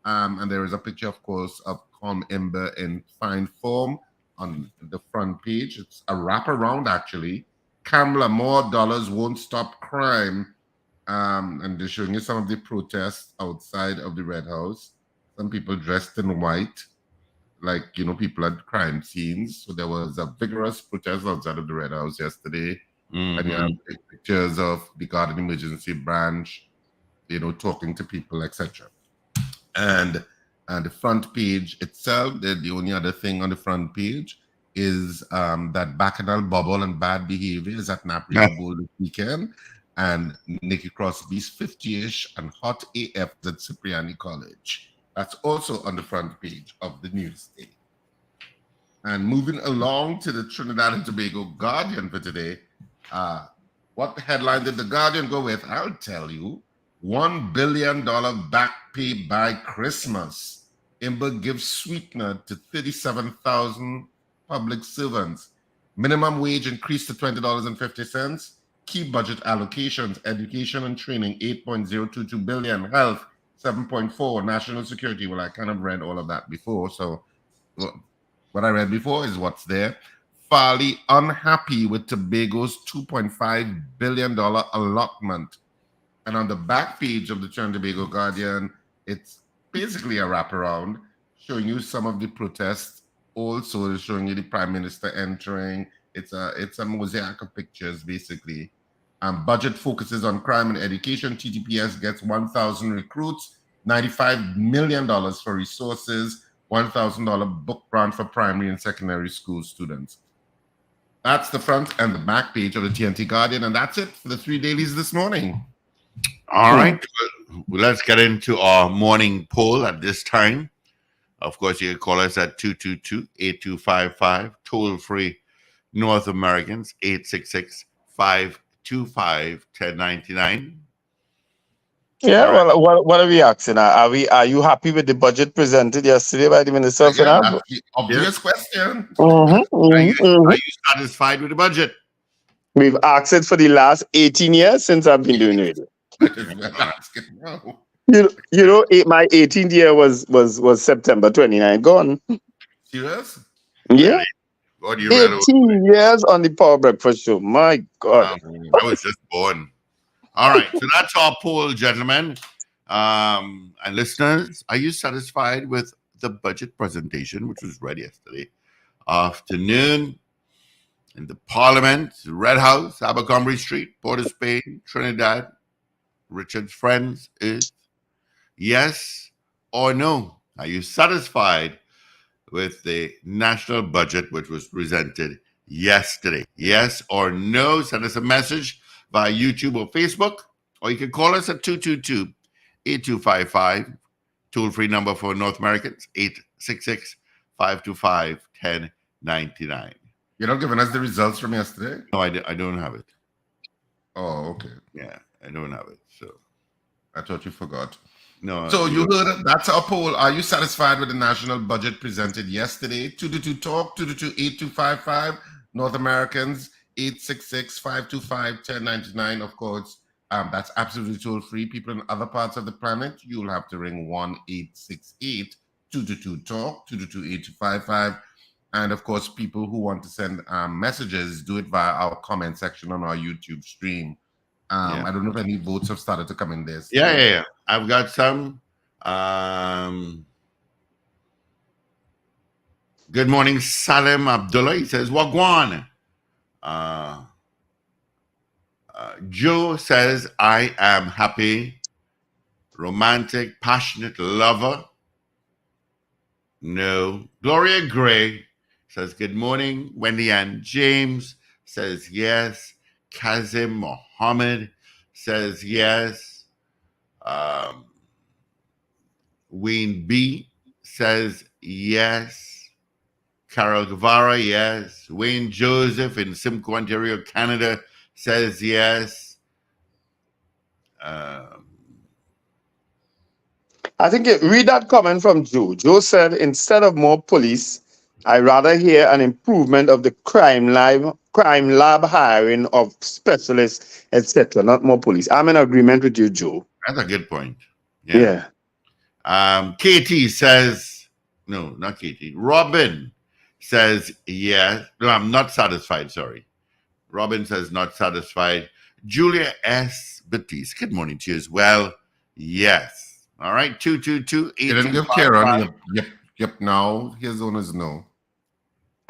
And there is a picture, of course, of Calm Ember in fine form on the front page. It's a wraparound, actually. Kamala, more dollars won't stop crime. And they're showing you some of the protests outside of the Red House. Some people dressed in white, like, people at crime scenes. So there was a vigorous protest outside of the Red House yesterday. Mm-hmm. And you have pictures of the Guard and Emergency Branch, talking to people, etc. And the front page itself, the only other thing on the front page is that Bacchanal bubble and bad behavior is at Napoli Bowl this weekend. And Nikki Crosby's 50-ish and hot AF at Cipriani College. That's also on the front page of the Newsday. And moving along to the Trinidad and Tobago Guardian for today. What headline did the Guardian go with? I'll tell you. $1 billion back pay by Christmas. Ember gives sweetener to 37,000 public servants. Minimum wage increased to $20.50. Key budget allocations, education and training, $8.022 billion. Health, 7.4. National security. Well, I kind of read all of that before. So what I read before is what's there. Farley unhappy with Tobago's $2.5 billion allotment. And on the back page of the Trinidad and Tobago Guardian, it's basically a wraparound showing you some of the protests. Also, it's showing you the Prime Minister entering. It's a mosaic of pictures, basically. Budget focuses on crime and education. TTPS gets 1,000 recruits, $95 million for resources, $1,000 book grant for primary and secondary school students. That's the front and the back page of the TNT Guardian, and that's it for the 3 dailies this morning. All right. Well, let's get into our morning poll at this time. Of course, you can call us at 222-8255, toll-free North Americans, 866-525-1099. Yeah, right. Well, what are we asking? Are you happy with the budget presented yesterday by the Minister of Finance? That's the obvious question. Are you satisfied with the budget? We've asked it for the last 18 years since I've been doing radio. My 18th year was September 29. Gone. Serious? Yeah. God, 18 years on the Power Breakfast Show. My God. I was just born. All right. So that's our poll, gentlemen. And listeners, are you satisfied with the budget presentation, which was read yesterday afternoon in the Parliament, Red House, Abercrombie Street, Port of Spain, Trinidad, Richard's friends, is yes or no. Are you satisfied with the national budget which was presented yesterday? Yes or no? Send us a message via YouTube or Facebook, or you can call us at 222-8255. Toll-free number for North Americans, 866-525-1099. You're not giving us the results from yesterday? No, I don't have it. Oh, okay. Yeah, I don't have it. So I thought you forgot. no. So you heard it. That's our poll. Are you satisfied with the national budget presented yesterday? 222-TALK, 222-8255. North Americans, 866-525-1099. Of course, that's absolutely toll-free. People in other parts of the planet, you'll have to ring 1-868-222-TALK, 222-8255. And of course, people who want to send messages, do it via our comment section on our YouTube stream. I don't know if any votes have started to come in there. Yeah. I've got some. Good morning, Salim Abdullah. He says, Wagwan. Joe says, I am happy, romantic, passionate lover. No. Gloria Gray says, good morning. Wendy Ann James says, yes. Kazim Mohammed says, yes. Wayne B says, yes. Carol Guevara, yes. Wayne Joseph in Simcoe, Ontario, Canada says, yes. I think read that comment from Joe. Joe said, instead of more police, I rather hear an improvement of the crime lab hiring of specialists, etc. Not more police. I'm in agreement with you, Joe. That's a good point. Yeah. Katie says, no, not Katie. Robin says, yes. No, I'm not satisfied. Sorry. Robin says, not satisfied. Julia S. Batiste, good morning to you as well. Yes. All right. 222-8255. You didn't give Karen. Yep. Now his own is no.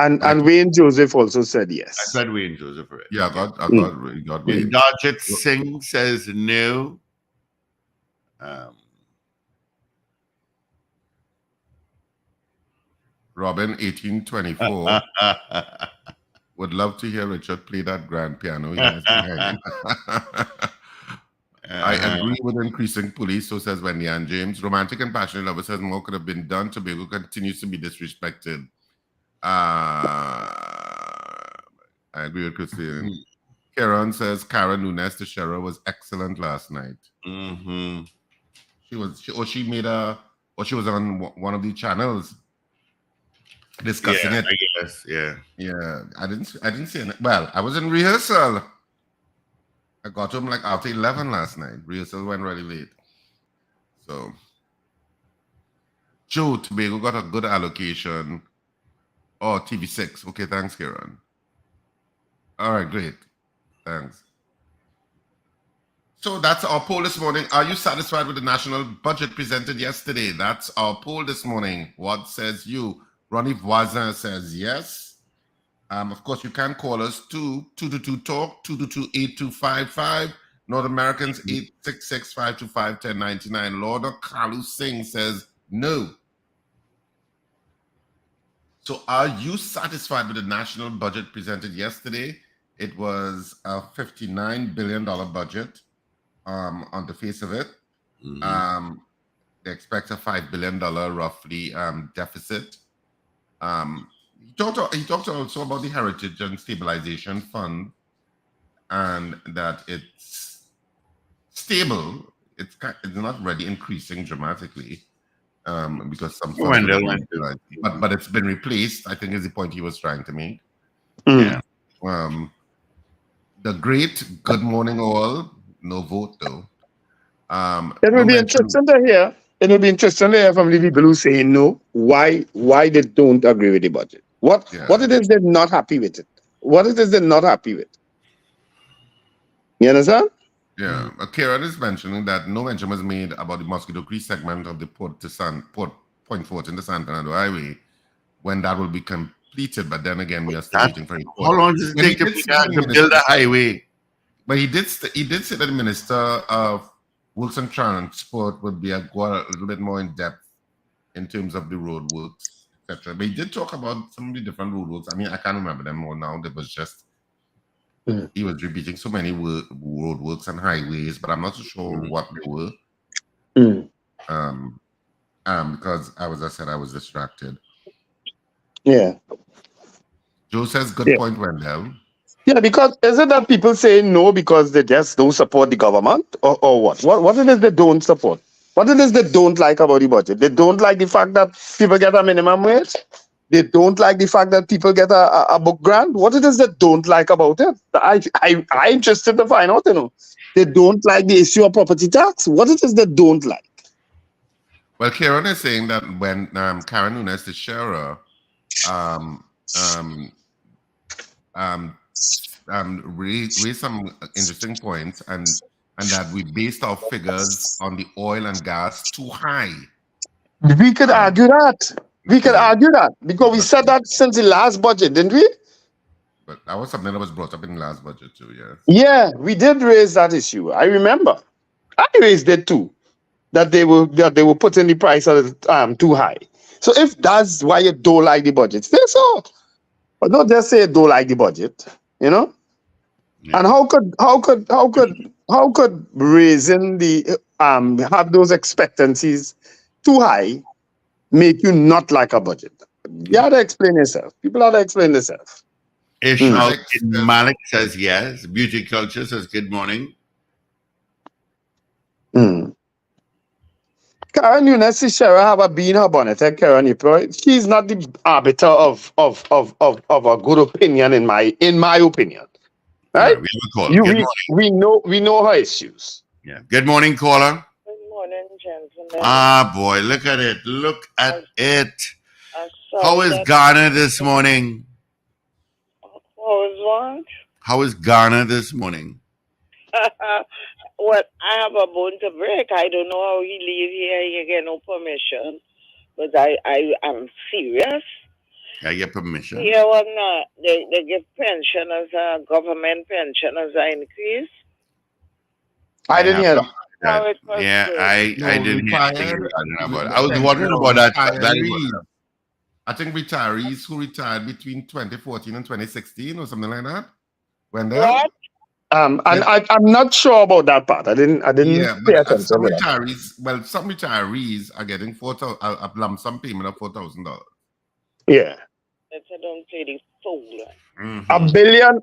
And Wayne Joseph also said yes. I said Wayne Joseph. Right? Yeah, I got Wayne. Indarjit Singh says no. Robin 1824 would love to hear Richard play that grand piano he has behind him. I agree with increasing police, so says Wendy Ann James. Romantic and passionate lover says more could have been done. Tobago continues to be disrespected. I agree with Christine. Karen says Karen Nunes Teixeira was excellent last night. Mm-hmm. She was on one of the channels discussing it. I guess, yeah. I didn't see it. Well, I was in rehearsal. I got home like after 11 last night. Rehearsal went really late. So Joe, Tobago got a good allocation. Oh, TV6. Okay, thanks, Kieran. All right, great. Thanks. So that's our poll this morning. Are you satisfied with the national budget presented yesterday? That's our poll this morning. What says you? Ronnie Voisin says yes. Of course, you can call us to 222-TALK, 222-8255. North Americans, 866-525-1099. Lorda Kalu Singh says no. So are you satisfied with the national budget presented yesterday? It was a $59 billion budget on the face of it. Mm-hmm. They expect a $5 billion roughly deficit. He talked also about the Heritage and Stabilization Fund and that it's stable. It's not really increasing dramatically because some funds but it's been replaced, I think is the point he was trying to make. Mm. Yeah. The great good morning all. No vote though. It will be interesting to hear. It will be interesting to hear from the people who say no. Why they don't agree with the budget? What it is they're not happy with it? What it is they're not happy with? You understand? Yeah. Kieran is mentioning that no mention was made about the Mosquito Creek segment of the Point Fort in the San Fernando Highway when that will be completed. But then again, we are still waiting for it. How long does it take to build a highway? But he did say that the Minister of works and transport would be go a little bit more in depth in terms of the road works, etc. But he did talk about some of the different road works. I mean, I can't remember them all now. There was just he was repeating so many road works and highways, but I'm not so sure what they were. Because I was distracted. Yeah. Joe says, good point, Wendell. Yeah, because is it that people say no because they just don't support the government, or what? What it is they don't support? What it is they don't like about the budget? They don't like the fact that people get a minimum wage. They don't like the fact that people get a book grant. What it is they don't like about it? I'm interested to find out. They don't like the issue of property tax. What it is they don't like? Well, Karen is saying that when Karen Nunes, the sharer, raised some interesting points, and that we based our figures on the oil and gas too high. We could argue that. We could argue that because we said that since the last budget, didn't we? But that was something that was brought up in the last budget too, yeah. Yeah, we did raise that issue. I remember. I raised it too. That they were putting the price too high. So if that's why you don't like the budget, say so. But don't just say you don't like the budget, Yeah. And how could raising the have those expectancies too high make you not like a budget? You have to explain yourself. People have to explain themselves. Malik says yes. Beauty Culture says good morning. Karen Nunes, Shara have a bee in her bonnet. Karen, she's not the arbiter of a good opinion in my opinion. Right? We know her issues. Yeah. Good morning, caller. Good morning, gentlemen. Ah, boy, look at it. Look at it. How is Ghana this morning? How is what? How is Ghana this morning? Well, I have a bone to break. I don't know how he leave here. He get no permission. But I am serious. I get permission. Yeah, well, no, they give pensioners, government pensioners an increase. I didn't hear that. I didn't hear anything about it. I was wondering about that. I think retirees who retired between 2014 and 2016 or something like that. When they what? And I'm not sure about that part. I didn't pay attention. Some retirees are getting a lump sum payment of $4,000. Yeah. That's a don't pay the fool. $1 billion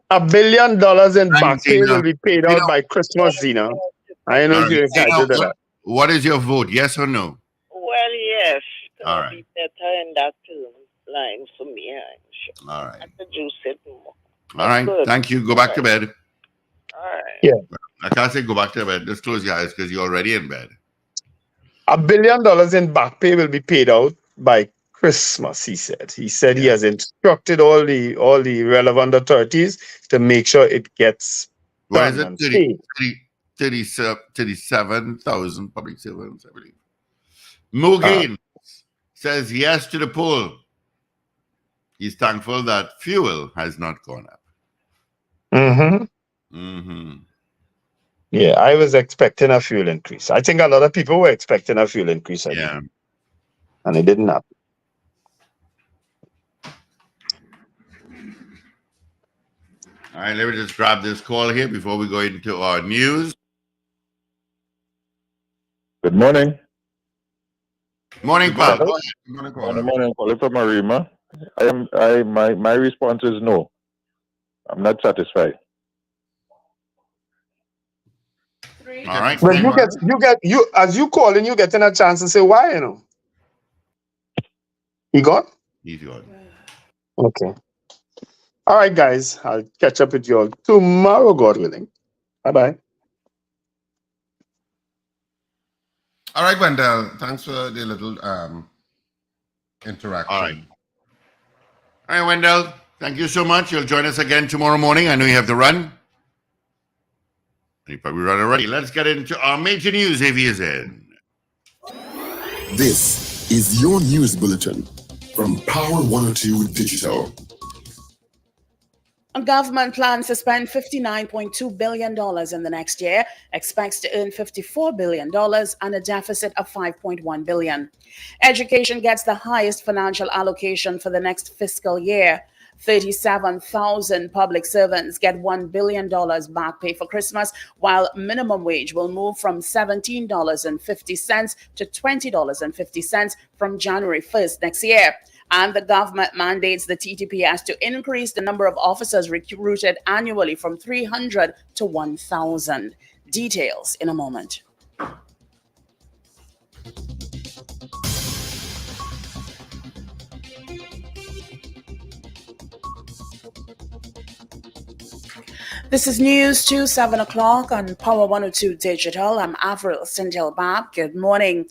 in back pay will be paid out by Christmas, Zena. I know you're excited about that. What is your vote? Yes or no? Well, yes. All right. Be better in that line for me. I'm sure. All right. I could juice it more. All right. Good. Thank you. Go back to bed. All right. Yeah. I can't say go back to bed. Just close your eyes because you're already in bed. $1 billion in back pay will be paid out by Christmas, he said. He said he has instructed all the relevant authorities to make sure it gets done. What is it? 37,000 public servants, I believe. Mugen says yes to the poll. He's thankful that fuel has not gone up. Yeah, I was expecting a fuel increase. I think a lot of people were expecting a fuel increase. And it didn't happen. All right, let me just grab this call here before we go into our news. Good morning. Morning, Paul. Good morning, Calling from Marima. My response is no. I'm not satisfied. All right. Well, you as you calling, you getting a chance to say why, He got? He's gone. Okay. All right, guys. I'll catch up with you all tomorrow, God willing. Bye-bye. All right, Wendell. Thanks for the little interaction. All right, Wendell. Thank you so much. You'll join us again tomorrow morning. I know you have to run. You probably run already. Let's get into our major news, AVSN. This is your news bulletin from Power 102 Digital. Government plans to spend $59.2 billion in the next year, expects to earn $54 billion and a deficit of $5.1 billion. Education gets the highest financial allocation for the next fiscal year. 37,000 public servants get $1 billion back pay for Christmas, while minimum wage will move from $17.50 to $20.50 from January 1st next year. And the government mandates the TTPS to increase the number of officers recruited annually from 300 to 1,000. Details in a moment. This is News 2, 7 o'clock on Power 102 Digital. I'm Avril Sintel-Bab. Good morning.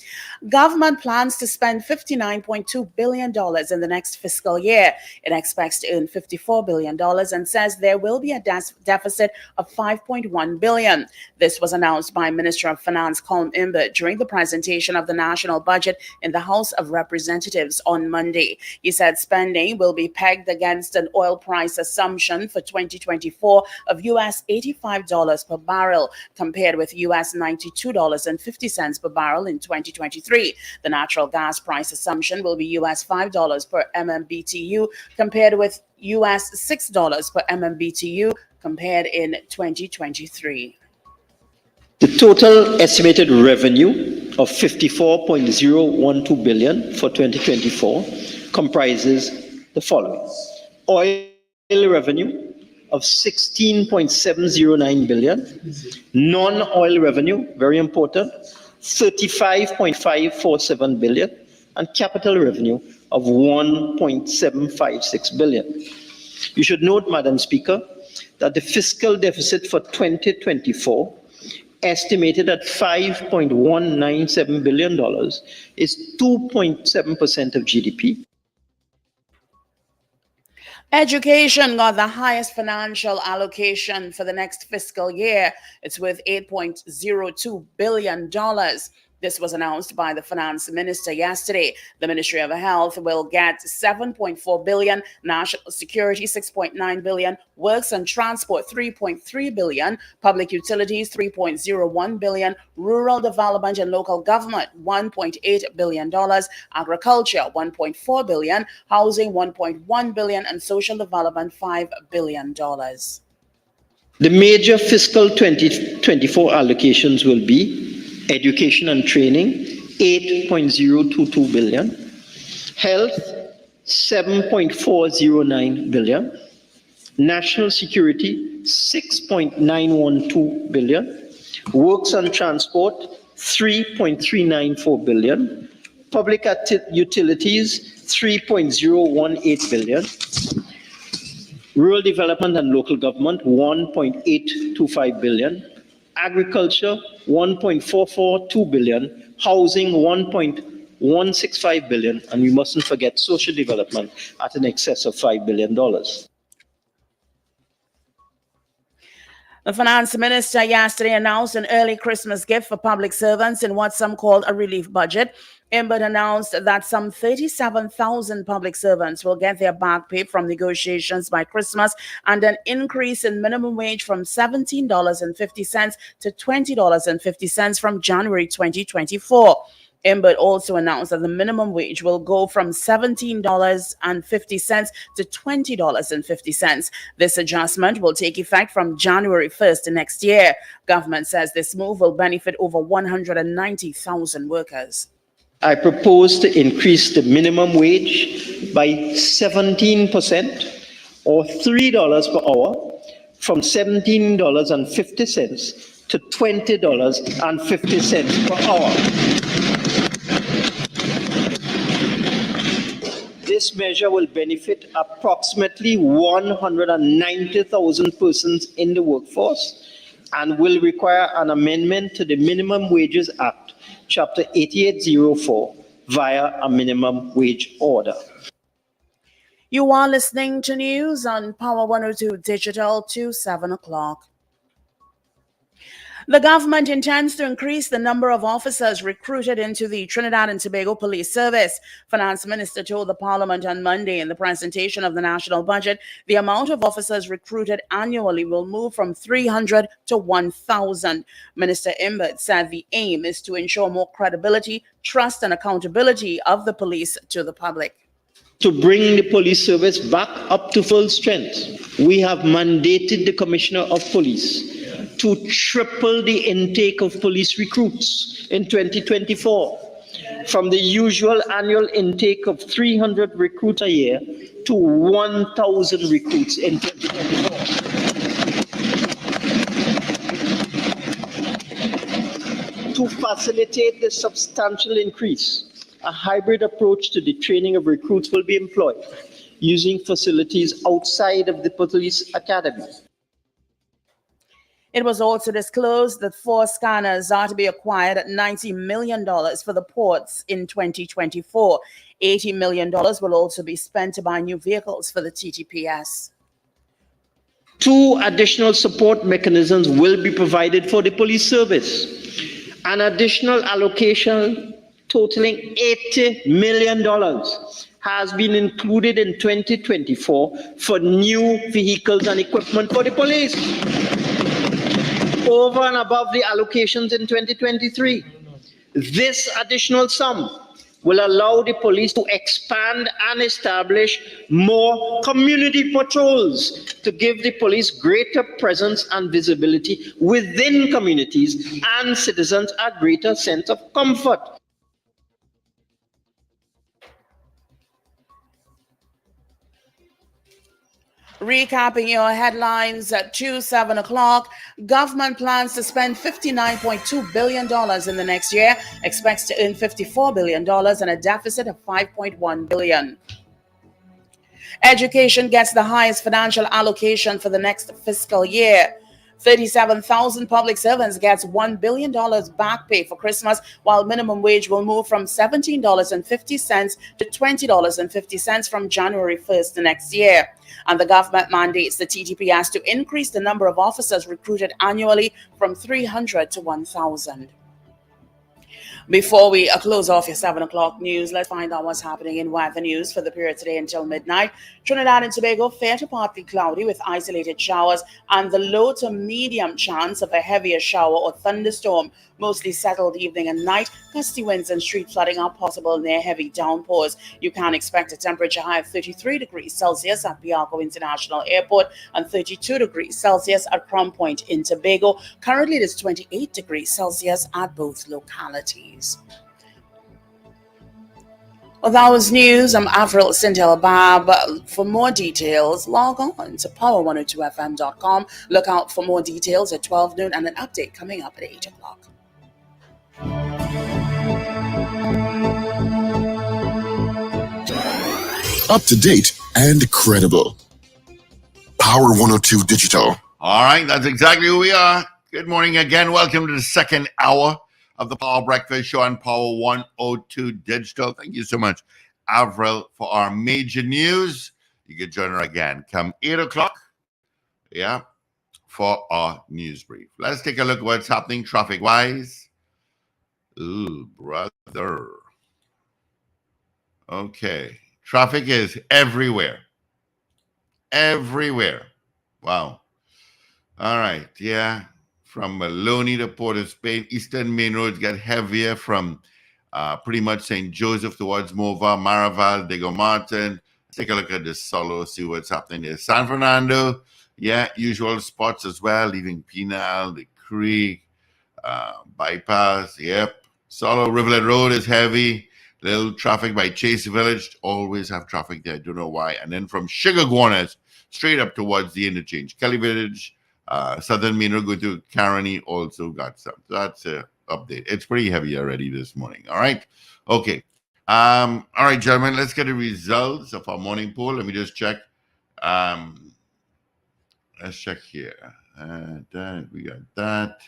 Government plans to spend $59.2 billion in the next fiscal year. It expects to earn $54 billion and says there will be a deficit of $5.1 billion. This was announced by Minister of Finance Colm Imbert during the presentation of the national budget in the House of Representatives on Monday. He said spending will be pegged against an oil price assumption for 2024 of US $85 per barrel, compared with US $92.50 per barrel in 2023. The natural gas price assumption will be US $5 per MMBTU, compared with US $6 per MMBTU compared in 2023. The total estimated revenue of $54.012 billion for 2024 comprises the following: oil revenue of $16.709 billion, non-oil revenue, very important, $35.547 billion, and capital revenue of $1.756 billion. You should note, Madam Speaker, that the fiscal deficit for 2024, estimated at $5.197 billion, is 2.7% of GDP. Education got the highest financial allocation for the next fiscal year. It's with $8.02 billion. This was announced by the finance minister yesterday. The Ministry of Health will get $7.4 billion, national security $6.9 billion, works and transport $3.3 billion, public utilities $3.01 billion, rural development and local government $1.8 billion, agriculture $1.4 billion, housing $1.1 billion, and social development $5 billion. The major fiscal 2024 allocations will be education and training, $8.022 billion, health, $7.409 billion, national security, $6.912 billion, works and transport, $3.394 billion, public utilities, $3.018 billion, rural development and local government, $1.825 billion, agriculture, $1.442 billion, housing, $1.165 billion, and we mustn't forget social development at an excess of $5 billion. The finance minister yesterday announced an early Christmas gift for public servants in what some called a relief budget. Imbert announced that some 37,000 public servants will get their back pay from negotiations by Christmas, and an increase in minimum wage from $17.50 to $20.50 from January 2024. Imbert also announced that the minimum wage will go from $17.50 to $20.50. This adjustment will take effect from January 1st next year. Government says this move will benefit over 190,000 workers. I propose to increase the minimum wage by 17%, or $3 per hour, from $17.50 to $20.50 per hour. This measure will benefit approximately 190,000 persons in the workforce and will require an amendment to the Minimum Wages Act, Chapter 8804, via a minimum wage order. You are listening to news on Power 102 Digital to 7 o'clock. The government intends to increase the number of officers recruited into the Trinidad and Tobago Police Service. Finance Minister told the Parliament on Monday in the presentation of the national budget the amount of officers recruited annually will move from 300 to 1,000. Minister Imbert said the aim is to ensure more credibility, trust, and accountability of the police to the public. To bring the police service back up to full strength, we have mandated the Commissioner of Police to triple the intake of police recruits in 2024, from the usual annual intake of 300 recruits a year to 1,000 recruits in 2024. To facilitate this substantial increase, a hybrid approach to the training of recruits will be employed, using facilities outside of the police academy. It was also disclosed that 4 scanners are to be acquired at $90 million for the ports in 2024. $80 million will also be spent to buy new vehicles for the TTPS. 2 additional support mechanisms will be provided for the police service. An additional allocation totaling $80 million has been included in 2024 for new vehicles and equipment for the police, over and above the allocations in 2023. This additional sum will allow the police to expand and establish more community patrols to give the police greater presence and visibility within communities and citizens a greater sense of comfort. Recapping your headlines at 7 o'clock, government plans to spend $59.2 billion in the next year, expects to earn $54 billion and a deficit of $5.1 billion. Education gets the highest financial allocation for the next fiscal year. 37,000 public servants gets $1 billion back pay for Christmas, while minimum wage will move from $17.50 to $20.50 from January 1st next year. And the government mandates the TTPS to increase the number of officers recruited annually from 300 to 1,000. Before we close off your 7 o'clock news, let's find out what's happening in weather news for the period today until midnight. Trinidad and Tobago, fair to partly cloudy with isolated showers and the low to medium chance of a heavier shower or thunderstorm. Mostly settled evening and night. Gusty winds and street flooding are possible near heavy downpours. You can expect a temperature high of 33 degrees Celsius at Biarco International Airport and 32 degrees Celsius at Crown Point in Tobago. Currently, it is 28 degrees Celsius at both localities. Well, that was news. I'm Avril Sintel-Bab. For more details, log on to power102fm.com. Look out for more details at 12 noon and an update coming up at 8 o'clock. Up to date and credible. Power 102 Digital. All right, that's exactly who we are. Good morning again. Welcome to the second hour of the Power Breakfast Show on Power 102 Digital. Thank you so much, Avril, for our major news. You can join her again come 8 o'clock, for our news brief. Let's take a look at what's happening traffic-wise. Ooh, brother. Okay. Traffic is everywhere. Everywhere. Wow. All right. Yeah. From Maloney to Port of Spain, Eastern Main Roads get heavier from pretty much St. Joseph towards Mova, Maraval, Diego Martin. Let's take a look at the Solo, see what's happening there. San Fernando, usual spots as well, leaving Pinal, the Creek, Bypass, Solo, Rivulet Road is heavy. Little traffic by Chase Village. Always have traffic there. I don't know why. And then from Sugar Guanas, straight up towards the interchange. Kelly Village, Southern Main Road, go to Caroni, also got some. So that's an update. It's pretty heavy already this morning. All right. Okay. All right, gentlemen, let's get the results of our morning poll. Let me just check. Let's check here. We got that.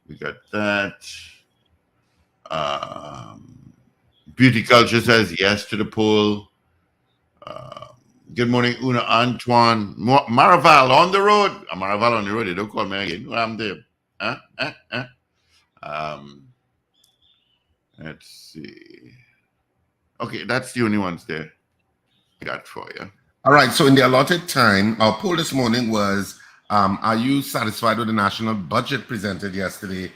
We got that. Beauty Culture says yes to the poll. Good morning, Una Antoine. Maraval on the road. Maraval on the road. They don't call me again. I'm there. Let's see. Okay, that's the only ones there I got for you. All right. So in the allotted time, our poll this morning was, are you satisfied with the national budget presented yesterday?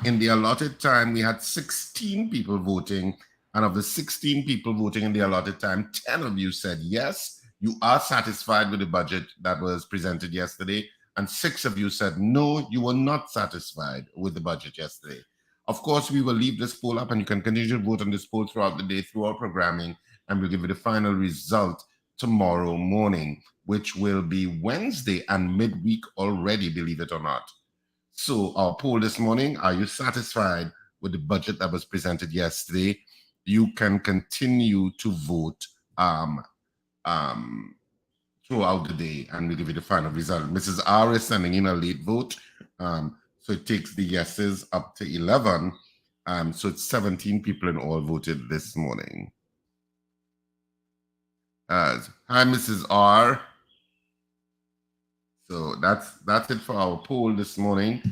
In the allotted time, we had 16 people voting. And of the 16 people voting in the allotted time, 10 of you said yes, you are satisfied with the budget that was presented yesterday. And 6 of you said no, you were not satisfied with the budget yesterday. Of course, we will leave this poll up and you can continue to vote on this poll throughout the day, through our programming, and we'll give you the final result tomorrow morning, which will be Wednesday and midweek already, believe it or not. So our poll this morning, are you satisfied with the budget that was presented yesterday? You can continue to vote throughout the day, and we'll give you the final result. Mrs. R is sending in a late vote. So it takes the yeses up to 11. So it's 17 people in all voted this morning. Hi, Mrs. R. So that's it for our poll this morning.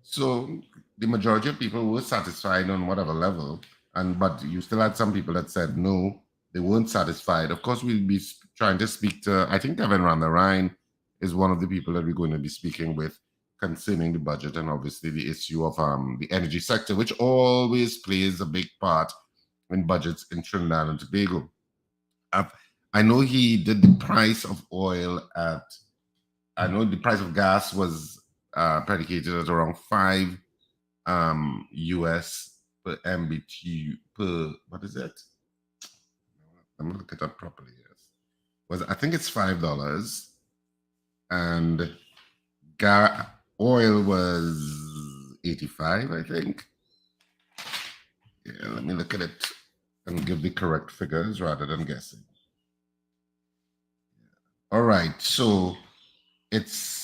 So the majority of people were satisfied on whatever level, but you still had some people that said no, they weren't satisfied. Of course, we'll be trying to speak to, I think Kevin Randarain is one of the people that we're going to be speaking with concerning the budget and obviously the issue of the energy sector, which always plays a big part in budgets in Trinidad and Tobago. I know he did the price of oil at, I know the price of gas was predicated at around 5 US per MBTU per, what is it? Let me look it up properly. Yes, I think it's $5, and oil was 85, I think. Yeah, let me look at it and give the correct figures rather than guessing. All right, so it's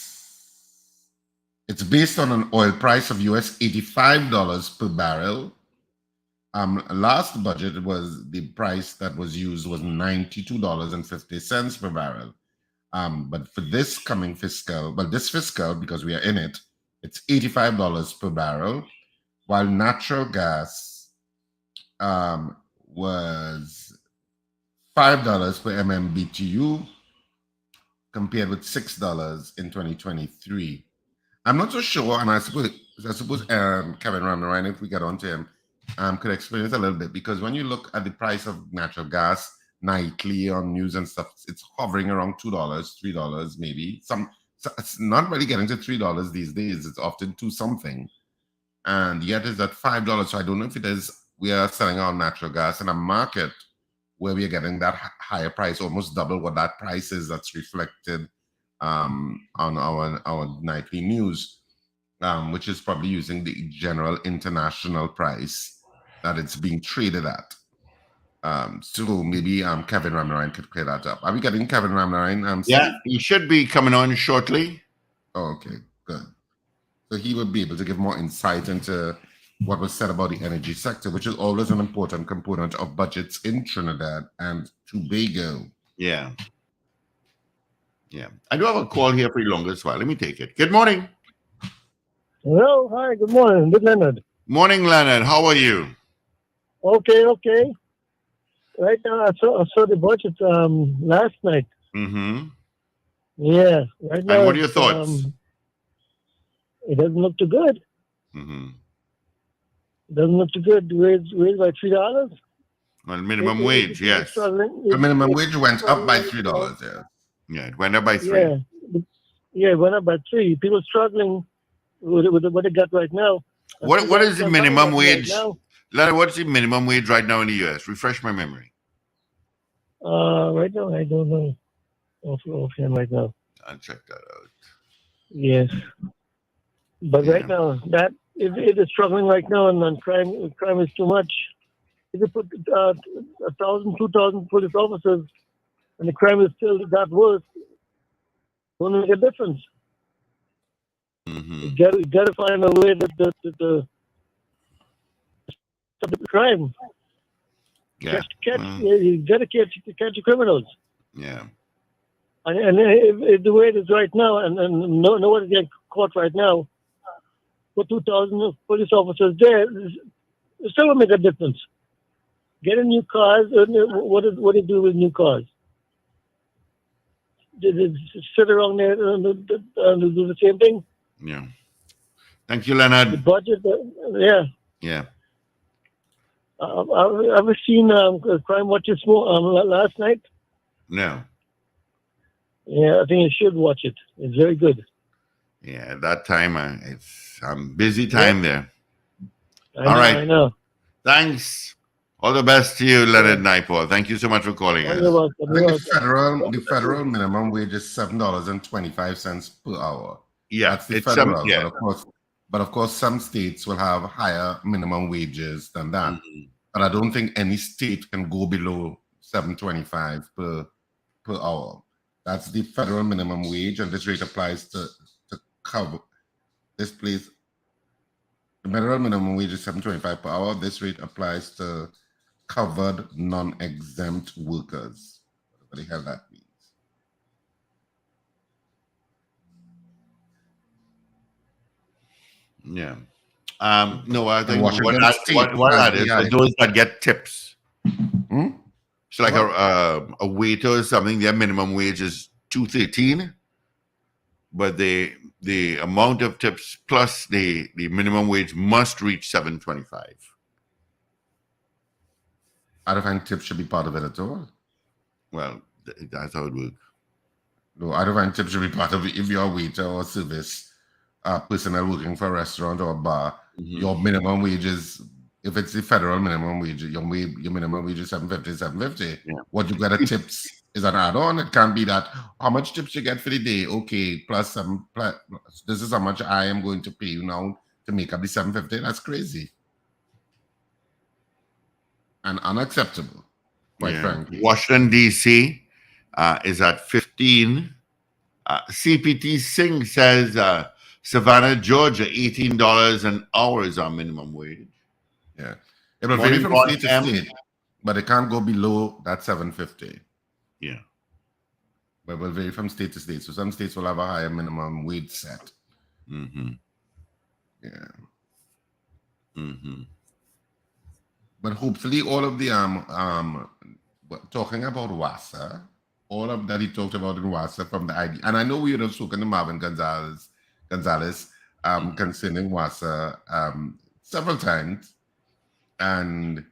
based on an oil price of US $85 per barrel. Last budget was the price that was used was $92.50 per barrel. But for this coming fiscal, this fiscal, because we are in it, it's $85 per barrel, while natural gas was $5 per MMBTU, compared with $6 in 2023. I'm not so sure, and I suppose Kevin Randarain, if we get on to him, could explain it a little bit, because when you look at the price of natural gas nightly on news and stuff, it's hovering around $2, $3 maybe. So it's not really getting to $3 these days. It's often 2 something, and yet it's at $5. So I don't know if it is we are selling our natural gas in a market where we are getting that higher price, almost double what that price is that's reflected on our nightly news, which is probably using the general international price that it's being traded at. So maybe Kevin Randarain could clear that up. Are we getting Kevin Randarain? Yeah, he should be coming on shortly. Oh, okay, good. So he would be able to give more insight into what was said about the energy sector, which is always an important component of budgets in Trinidad and Tobago. Yeah. Yeah. I do have a call here for you longer as well. Let me take it. Good morning. Hello. Hi. Good morning. Good, Leonard. Morning, Leonard. How are you? Okay. Right now, I saw the budget last night. Mm-hmm. Yeah. Right now. And what are your thoughts? It doesn't look too good. Mm-hmm. It doesn't look too good. Raised by $3. Well, minimum wage, yes. The minimum wage went up by $3. Yeah. Yeah, it went up by 3. Yeah, it went up by 3. People struggling with what they got right now. What is the minimum wage? Leonard, what's the minimum wage right now in the U.S.? Refresh my memory. Right now, I don't know offhand right now. I'll check that out. Yes. But right now, that it is struggling right now, and crime is too much. If you put 1,000, 2,000 police officers, and the crime is still that worse, won't make a difference. Mm-hmm. You got to find a way to stop the crime. Yeah. You got to catch the criminals. Yeah. And if the way it is right now, and no one is getting caught right now, put 2,000 police officers there, it still will make a difference. Getting new cars, what do they do with new cars? They sit around there and do the same thing? Yeah. Thank you, Leonard. The budget, yeah. Yeah. Have you seen Crime Watches last night? No. Yeah, I think you should watch it. It's very good. Yeah, at that time, it's busy time there. All right. I know. Thanks. All the best to you, Leonard Naipaul. Thank you so much for calling us. The federal minimum wage is $7.25 per hour. Yeah, that's the federal. But of course, some states will have higher minimum wages than that. Mm-hmm. But I don't think any state can go below $7.25 per hour. That's the federal minimum wage, and this rate applies to cover this place. The federal minimum wage is $7.25 per hour. This rate applies to covered non-exempt workers. What the hell that means? Yeah. No, I think what that is for those that get tips. So like a waiter or something, their minimum wage is $2.13, but the amount of tips plus the minimum wage must reach $7.25. I don't think tips should be part of it at all. Well, that's how it works. No, I don't think tips should be part of it. If you're a waiter or service personnel working for a restaurant or a bar, your minimum wage is, if it's the federal minimum wage, your minimum wage is $7.50. Yeah. What you get at tips is an add-on. It can't be that how much tips you get for the day. Okay, plus this is how much I am going to pay you now to make up the $7.50. That's crazy and unacceptable, quite frankly. Washington, D.C. is at 15. CPT Singh says Savannah, Georgia, $18 an hour is our minimum wage. Yeah. It will vary from state to state, but it can't go below that $7.50. Yeah. But it will vary from state to state. So some states will have a higher minimum wage set. Mm-hmm. Yeah. Mm-hmm. But hopefully all of the talking about WASA, all of that he talked about in WASA from the ID, and I know we would have spoken to Marvin Gonzalez concerning WASA several times, and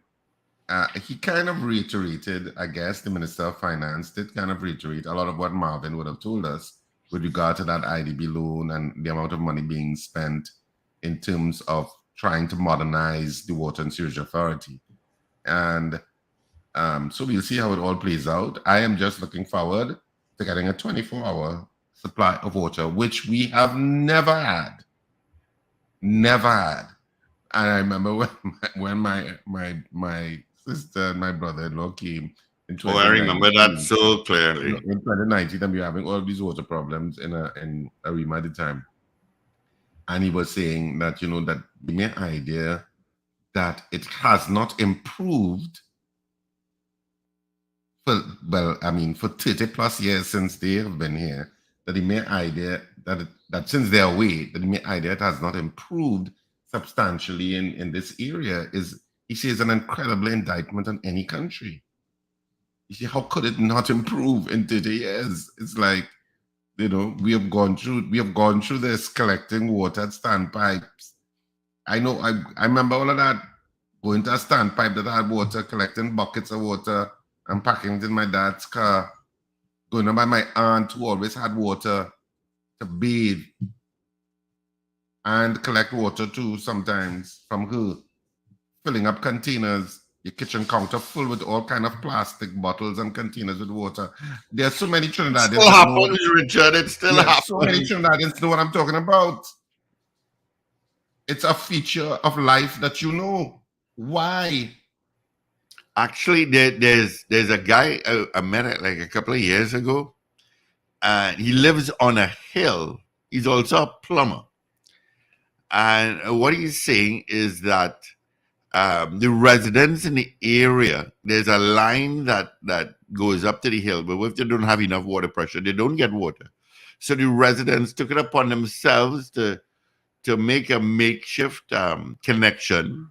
he kind of reiterated, I guess the Minister of Finance did kind of reiterate a lot of what Marvin would have told us with regard to that IDB loan and the amount of money being spent in terms of trying to modernize the Water and Sewage Authority. And so we'll see how it all plays out. I am just looking forward to getting a 24-hour supply of water, which we have never had. Never had. And I remember when my sister and my brother-in-law came in 2019. Oh, I remember that so clearly. In 2019, and we were having all these water problems in Arima at the time. And he was saying that, that the mere idea that it has not improved for 30 plus years since they have been here, that the mere idea that since they're away, that the mere idea it has not improved substantially in this area is, he says, an incredible indictment on any country. You see, how could it not improve in 30 years? It's like, we have gone through this, collecting water at standpipes. I know, I remember all of that, going to a standpipe that had water, collecting buckets of water and packing it in my dad's car, going on by my aunt who always had water to bathe and collect water too sometimes from her, filling up containers, your kitchen counter full with all kind of plastic bottles and containers with water. There are so many Trinidadians. It still happens, Richard. It still happens. So many Trinidadians know what I'm talking about. It's a feature of life that you know. Why? Actually, there's a guy I met like a couple of years ago. He lives on a hill. He's also a plumber. And what he's saying is that the residents in the area, there's a line that goes up to the hill, but if they don't have enough water pressure, they don't get water. So the residents took it upon themselves to to make a makeshift connection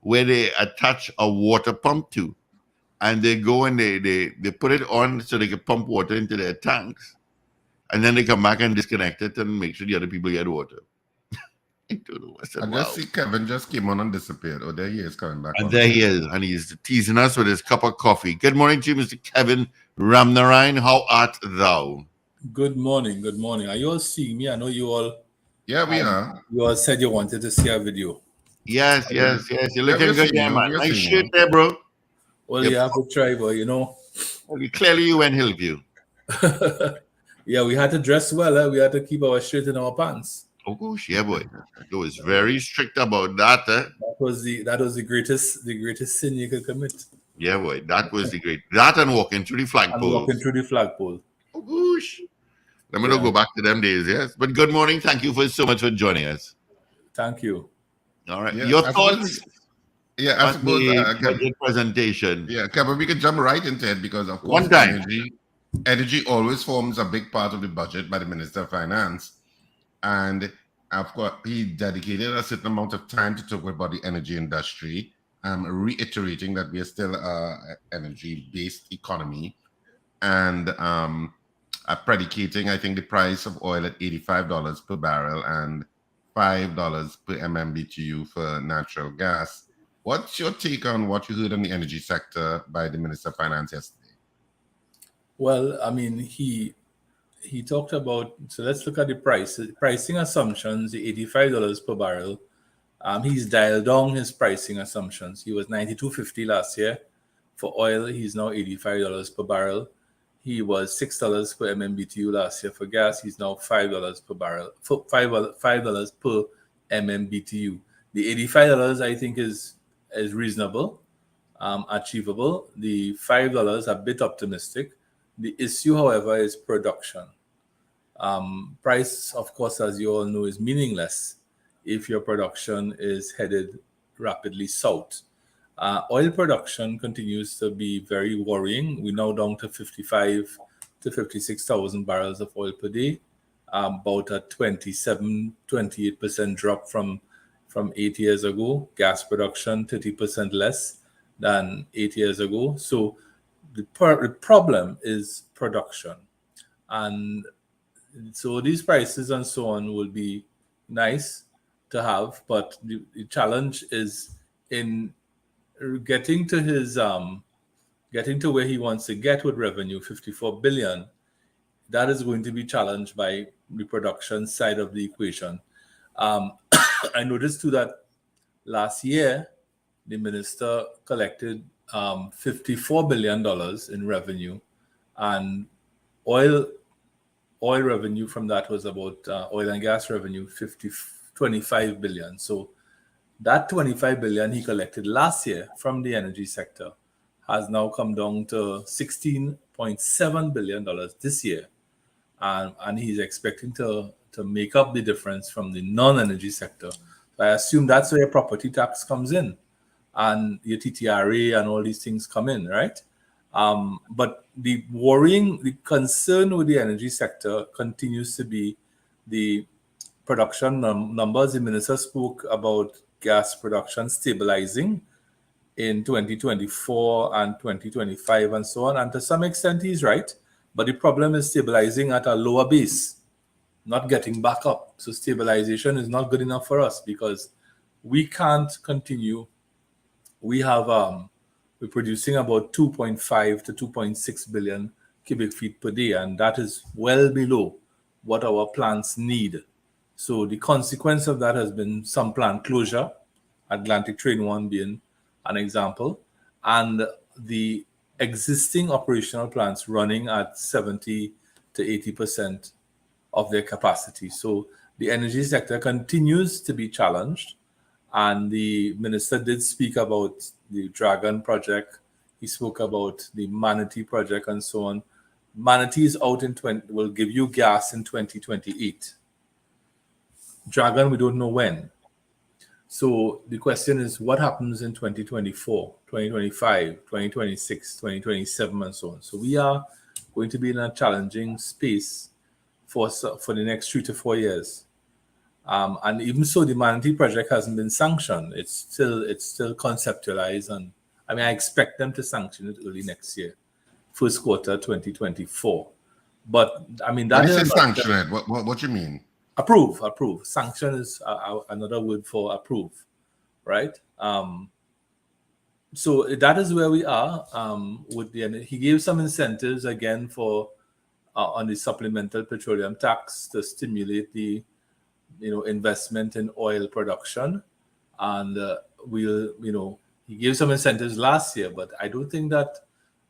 where they attach a water pump to, and they go and they put it on so they can pump water into their tanks, and then they come back and disconnect it and make sure the other people get water. I don't know. I said, I wow. just see Kevin just came on and disappeared. Oh, there he is coming back. And there he is, and he's teasing us with his cup of coffee. Good morning to you, Mr. Kevin Ramnarine. How art thou? Good morning. Good morning. Are you all seeing me? I know you all. Yeah, we are. You all said you wanted to see a video. Yes. You're looking good, yeah, man. Nice shit there, bro. Well, you have to try, but you know. Well, clearly, you went Hillview. Yeah, we had to dress well. We had to keep our shirt in our pants. Oh gosh, yeah, boy. It was very strict about that. That was the greatest sin you could commit. Yeah, boy. That was the great. That and walking through the flagpole. Oh gosh. Let me not go back to them days, yes. But good morning. Thank you so much for joining us. Thank you. All right. Yeah, Your thoughts? I suppose budget presentation. Yeah, Kevin, we can jump right into it because of course energy always forms a big part of the budget by the Minister of Finance. And of course, he dedicated a certain amount of time to talk about the energy industry, reiterating that we are still an energy-based economy, and predicating, I think, the price of oil at $85 per barrel and $5 per MMBTU for natural gas. What's your take on what you heard on the energy sector by the Minister of Finance yesterday? Well, I mean, he talked about, so let's look at the pricing assumptions, the $85 per barrel. He's dialed down his pricing assumptions. He was $92.50 last year. For oil, he's now $85 per barrel. He was $6 per MMBTU last year. For gas, he's now $5 per barrel, $5 per MMBTU. The $85, I think, is reasonable, achievable. The $5 a bit optimistic. The issue, however, is production. Price, of course, as you all know, is meaningless if your production is headed rapidly south. Oil production continues to be very worrying. We're now down to 55 to 56,000 barrels of oil per day, about a 28% drop from 8 years ago. Gas production, 30% less than 8 years ago. So the problem is production. And so these prices and so on will be nice to have, but the challenge is in getting to where he wants to get with revenue, 54 billion. That is going to be challenged by the production side of the equation. I noticed too that last year the minister collected $54 billion in revenue, and oil revenue from that was about oil and gas revenue 25 billion. So that 25 billion he collected last year from the energy sector has now come down to $16.7 billion this year, and he's expecting to make up the difference from the non-energy sector. So I assume that's where your property tax comes in, and your TTRA and all these things come in, right? But the concern with the energy sector continues to be the production numbers. The minister spoke about gas production stabilizing in 2024 and 2025 and so on. And to some extent, he's right. But the problem is stabilizing at a lower base, not getting back up. So stabilization is not good enough for us because we can't continue. We have we're producing about 2.5 to 2.6 billion cubic feet per day, and that is well below what our plants need. So the consequence of that has been some plant closure, Atlantic Train 1 being an example, and the existing operational plants running at 70 to 80% of their capacity. So the energy sector continues to be challenged. And the minister did speak about the Dragon project. He spoke about the Manatee project and so on. Manatee is out will give you gas in 2028. Dragon, we don't know when. So the question is, what happens in 2024, 2025, 2026, 2027, and so on? So we are going to be in a challenging space for the next 3 to 4 years. And even so, the Manatee project hasn't been sanctioned. It's still conceptualized, and I mean, I expect them to sanction it early next year, first quarter 2024. But I mean, that I is say sanction it. What you mean? Approve. Sanction is another word for approve, right? So that is where we are. With he gave some incentives again for on the supplemental petroleum tax to stimulate the investment in oil production, and he gave some incentives last year, but I don't think that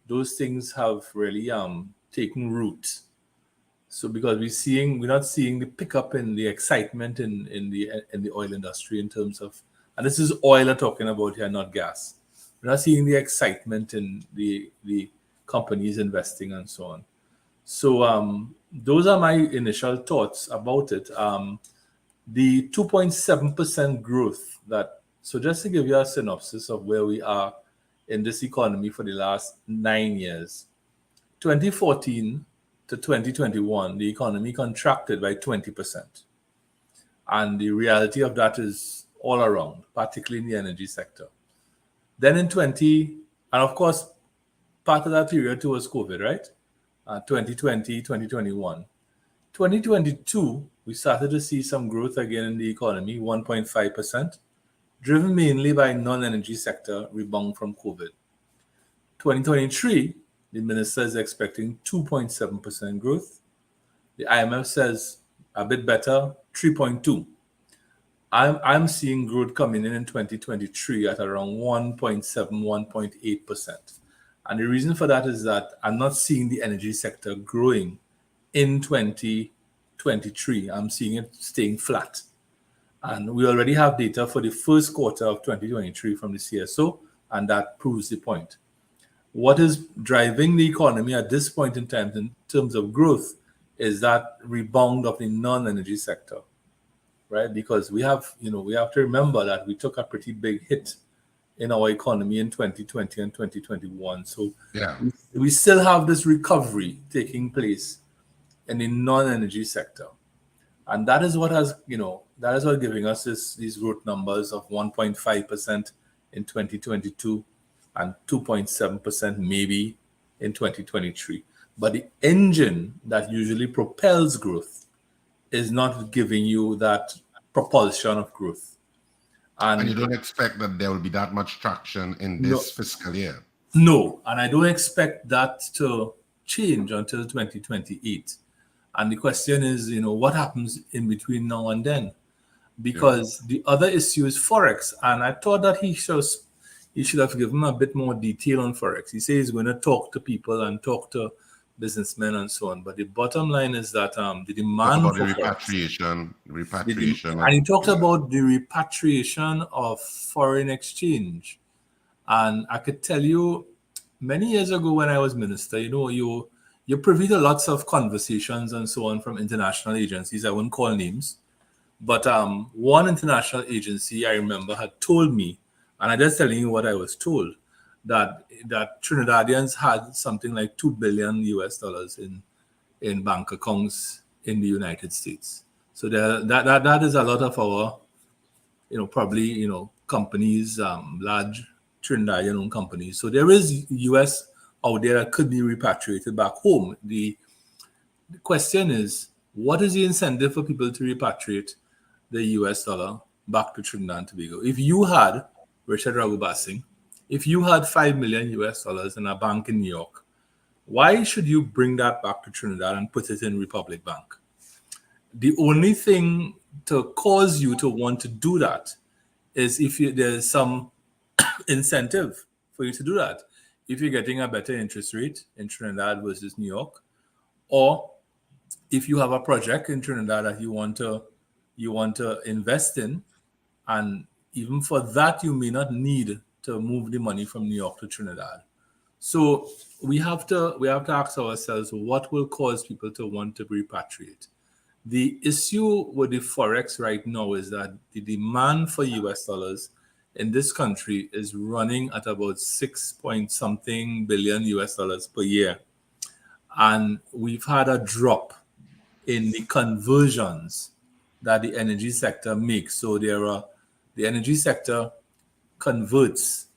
those things have really taken root. So because we're not seeing the pickup in the excitement in the oil industry in terms of, and this is oil I'm talking about here, not gas. We're not seeing the excitement in the companies investing and so on. So those are my initial thoughts about it. The 2.7% growth so just to give you a synopsis of where we are in this economy for the last 9 years, 2014 to 2021, the economy contracted by 20%. And the reality of that is all around, particularly in the energy sector. Then in and of course, part of that period too was COVID, right? 2020, 2021. 2022, we started to see some growth again in the economy, 1.5%, driven mainly by non-energy sector rebound from COVID. 2023, the minister is expecting 2.7% growth. The IMF says a bit better, 3.2. I'm seeing growth coming in 2023 at around 1.7, 1.8%. And the reason for that is that I'm not seeing the energy sector growing in 2023. I'm seeing it staying flat. And we already have data for the first quarter of 2023 from the CSO, and that proves the point. What is driving the economy at this point in time in terms of growth is that rebound of the non-energy sector, right? Because we have to remember that we took a pretty big hit in our economy in 2020 and 2021. So we still have this recovery taking place in the non-energy sector. And that is what giving us these growth numbers of 1.5% in 2022 and 2.7% maybe in 2023. But the engine that usually propels growth is not giving you that propulsion of growth. And you don't expect that there will be that much traction in this fiscal year? No, and I don't expect that to change until 2028. And the question is, what happens in between now and then? Because the other issue is Forex. And I thought that he should have given a bit more detail on Forex. He says he's going to talk to people and talk to businessmen and so on. But the bottom line is that the demand about for the repatriation. And he talked about the repatriation of foreign exchange. And I could tell you, many years ago when I was minister, you're privy to lots of conversations and so on from international agencies. I won't call names. But one international agency I remember had told me, and I'm just telling you what I was told, that Trinidadians had something like $2 billion in bank accounts in the United States. So that is a lot of our, probably, companies, large Trinidadian-owned companies. So there is US out there that could be repatriated back home. The question is, what is the incentive for people to repatriate the US dollar back to Trinidad and Tobago? If you had, Richard Ragubasing, if you had $5 million US in a bank in New York, why should you bring that back to Trinidad and put it in Republic Bank? The only thing to cause you to want to do that is if there's some incentive for you to do that. If you're getting a better interest rate in Trinidad versus New York, or if you have a project in Trinidad that you want to invest in, and even for that you may not need to move the money from New York to Trinidad. So we have to ask ourselves, what will cause people to want to repatriate? The issue with the Forex right now is that the demand for US dollars in this country is running at about 6-point-something billion US dollars per year. And we've had a drop in the conversions that the energy sector makes. So the energy sector converts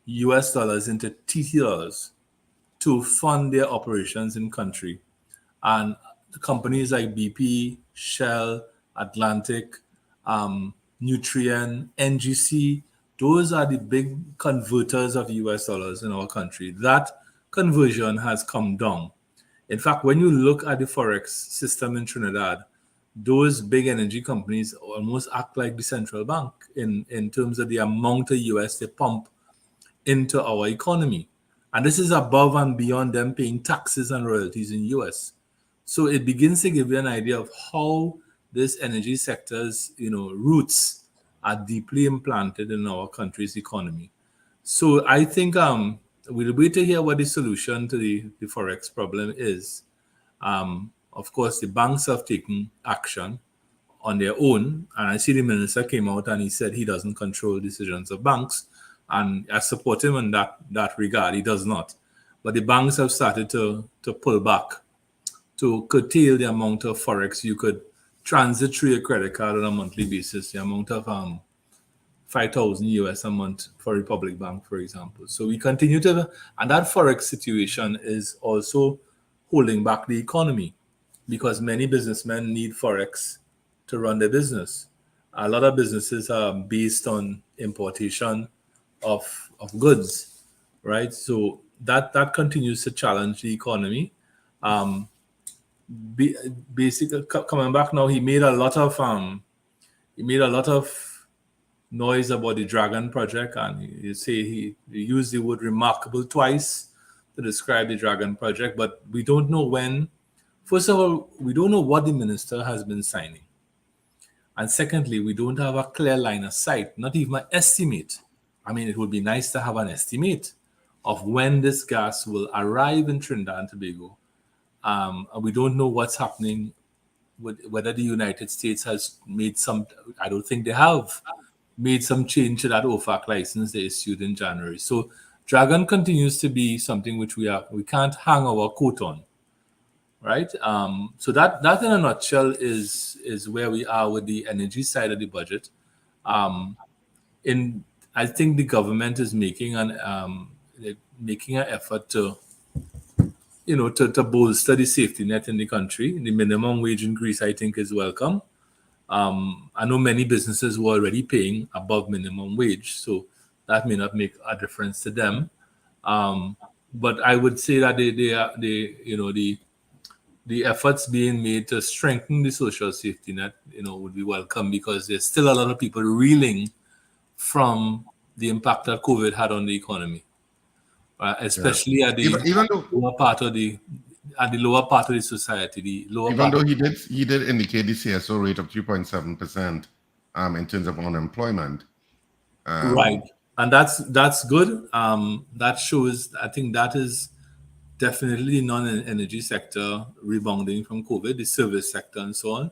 US dollars into TT dollars to fund their operations in country. And companies like BP, Shell, Atlantic, Nutrien, NGC, those are the big converters of US dollars in our country. That conversion has come down. In fact, when you look at the Forex system in Trinidad, those big energy companies almost act like the central bank in terms of the amount of US they pump into our economy. And this is above and beyond them paying taxes and royalties in US. So it begins to give you an idea of how this energy sector's roots are deeply implanted in our country's economy. So I think we'll wait to hear what the solution to the Forex problem is. Of course, the banks have taken action on their own. And I see the minister came out and he said he doesn't control decisions of banks. And I support him in that regard. He does not. But the banks have started to pull back, to curtail the amount of Forex you could transit through your credit card on a monthly basis, the amount of 5,000 US a month for Republic Bank, for example. So we continue to, and that Forex situation is also holding back the economy because many businessmen need Forex to run their business. A lot of businesses are based on importation of goods, right? So that continues to challenge the economy. Basically, coming back now, he made a lot of noise about the Dragon project, and he used the word remarkable twice to describe the Dragon project, but we don't know when. First of all, we don't know what the minister has been signing. And secondly, we don't have a clear line of sight, not even an estimate. I mean, it would be nice to have an estimate of when this gas will arrive in Trinidad and Tobago. And we don't know what's happening with whether the United States has made some, I don't think they have made some change to that OFAC license they issued in January. So Dragon continues to be something which we can't hang our coat on, right? So that in a nutshell is where we are with the energy side of the budget. I think the government is making an effort to bolster the safety net in the country. The minimum wage increase, I think, is welcome. I know many businesses were already paying above minimum wage, so that may not make a difference to them. But I would say that the efforts being made to strengthen the social safety net, would be welcome, because there's still a lot of people reeling from the impact that COVID had on the economy, especially at the lower part of the society. Even though he did indicate the CSO rate of 3.7% in terms of unemployment. Right, and that's good. That shows, I think that is definitely non-energy sector rebounding from COVID, the service sector and so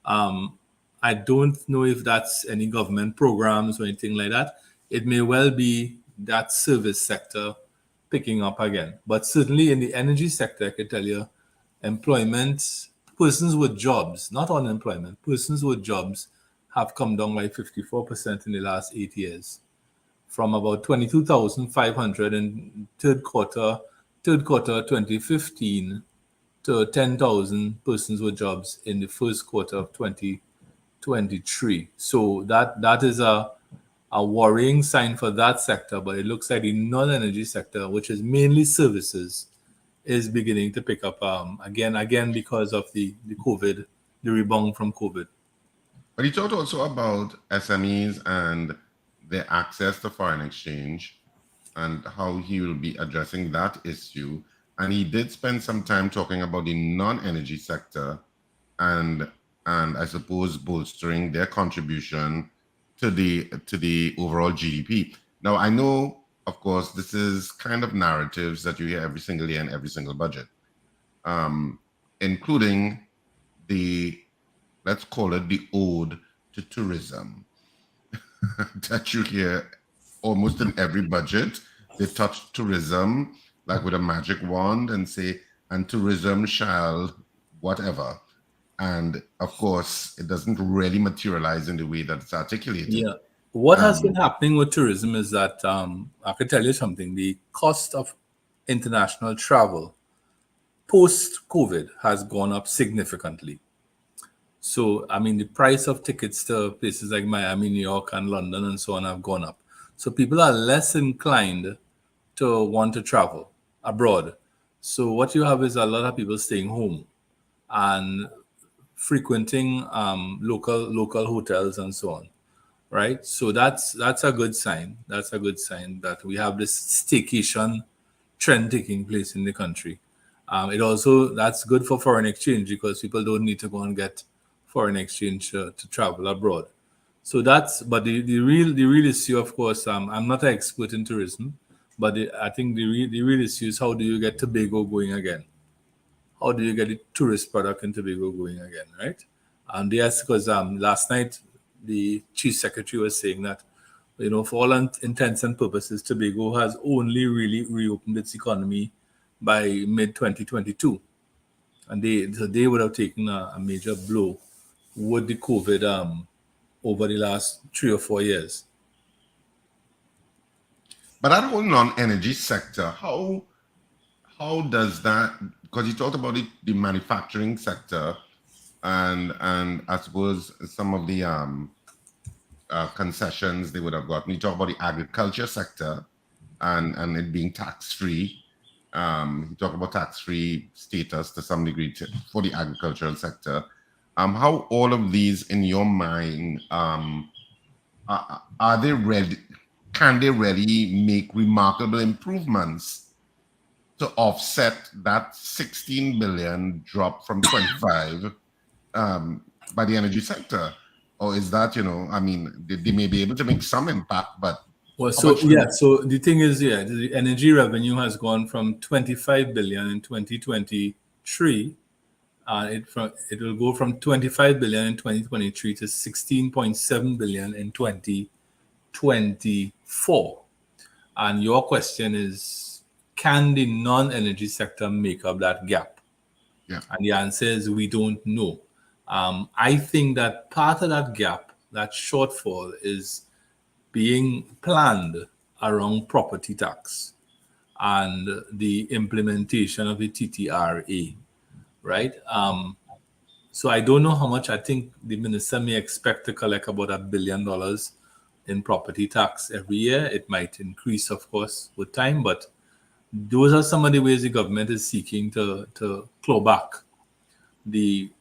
on. I don't know if that's any government programs or anything like that. It may well be that service sector picking up again. But certainly in the energy sector, I can tell you, employment, persons with jobs, not unemployment, persons with jobs have come down by 54% in the last 8 years, from about 22,500 in third quarter 2015 to 10,000 persons with jobs in the first quarter of 2023. So that is a worrying sign for that sector, but it looks like the non-energy sector, which is mainly services, is beginning to pick up again because of the COVID, the rebound from COVID. But he talked also about SMEs and their access to foreign exchange and how he will be addressing that issue. And he did spend some time talking about the non-energy sector and I suppose bolstering their contribution to the overall GDP. Now, I know, of course, this is kind of narratives that you hear every single year in every single budget, including let's call it the ode to tourism that you hear almost in every budget. They touch tourism like with a magic wand and say, and tourism shall whatever. and of course, it doesn't really materialize in the way that it's articulated. Yeah. What has been happening with tourism is that I could tell you something. The cost of international travel post-COVID has gone up significantly. So, I mean, the price of tickets to places like Miami, New York, and London, and so on have gone up. So, people are less inclined to want to travel abroad. So, what you have is a lot of people staying home and frequenting local hotels and so on, right? So that's a good sign. That's a good sign that we have this staycation trend taking place in the country. It also that's good for foreign exchange because people don't need to go and get foreign exchange to travel abroad. So that's but the real issue, of course. I'm not an expert in tourism, but I think the real issue is how do you get Tobago going again? How do you get the tourist product in Tobago going again, right? And yes, because last night the chief secretary was saying that, for all intents and purposes, Tobago has only really reopened its economy by mid 2022, and they would have taken a major blow with the COVID over the last 3 or 4 years. But that whole non-energy sector, how does that? Because you talked about the manufacturing sector, and I suppose some of the concessions they would have gotten. You talk about the agriculture sector, and it being tax-free. You talk about tax-free status to some degree for the agricultural sector. How all of these, in your mind, are they ready? Can they really make remarkable improvements to offset that 16 billion drop from 25 by the energy sector? Or is that, I mean, they may be able to make some impact, but well, so the thing is, the energy revenue has gone from 25 billion in 2023. It will go from 25 billion in 2023 to 16.7 billion in 2024. And your question is, can the non-energy sector make up that gap? Yeah. And the answer is we don't know. I think that part of that gap, that shortfall, is being planned around property tax and the implementation of the TTRA, right? So I don't know how much. I think the minister may expect to collect about $1 billion in property tax every year. It might increase, of course, with time, but those are some of the ways the government is seeking to claw back the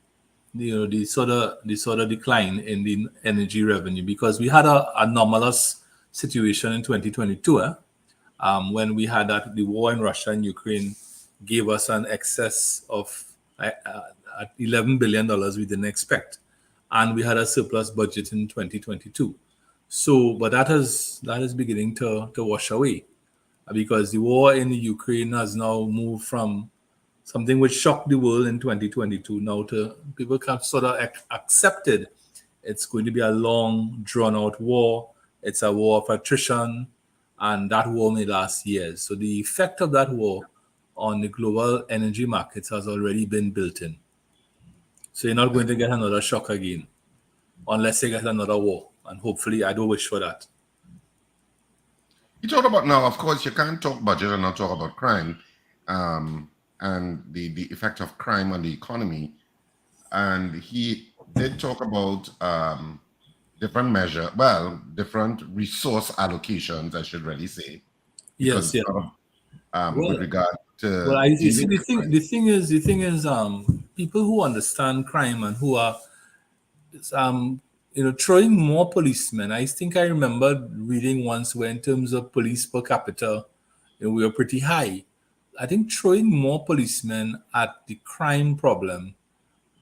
sort of decline in the energy revenue, because we had a anomalous situation in 2022 when we had the war in Russia and Ukraine gave us an excess of $11 billion we didn't expect, and we had a surplus budget in 2022. So, but that is beginning to wash away, because the war in the Ukraine has now moved from something which shocked the world in 2022 now to people have sort of accepted it's going to be a long, drawn-out war. It's a war of attrition, and that war may last years. So the effect of that war on the global energy markets has already been built in. So you're not going to get another shock again, unless you get another war. And hopefully, I don't wish for that. You talk about now, of course, you can't talk budget and not talk about crime. And the effect of crime on the economy. And he did talk about different resource allocations, I should really say. Yes, yeah. With regard to the thing is people who understand crime and who are throwing more policemen. I think I remember reading once where in terms of police per capita, we were pretty high. I think throwing more policemen at the crime problem,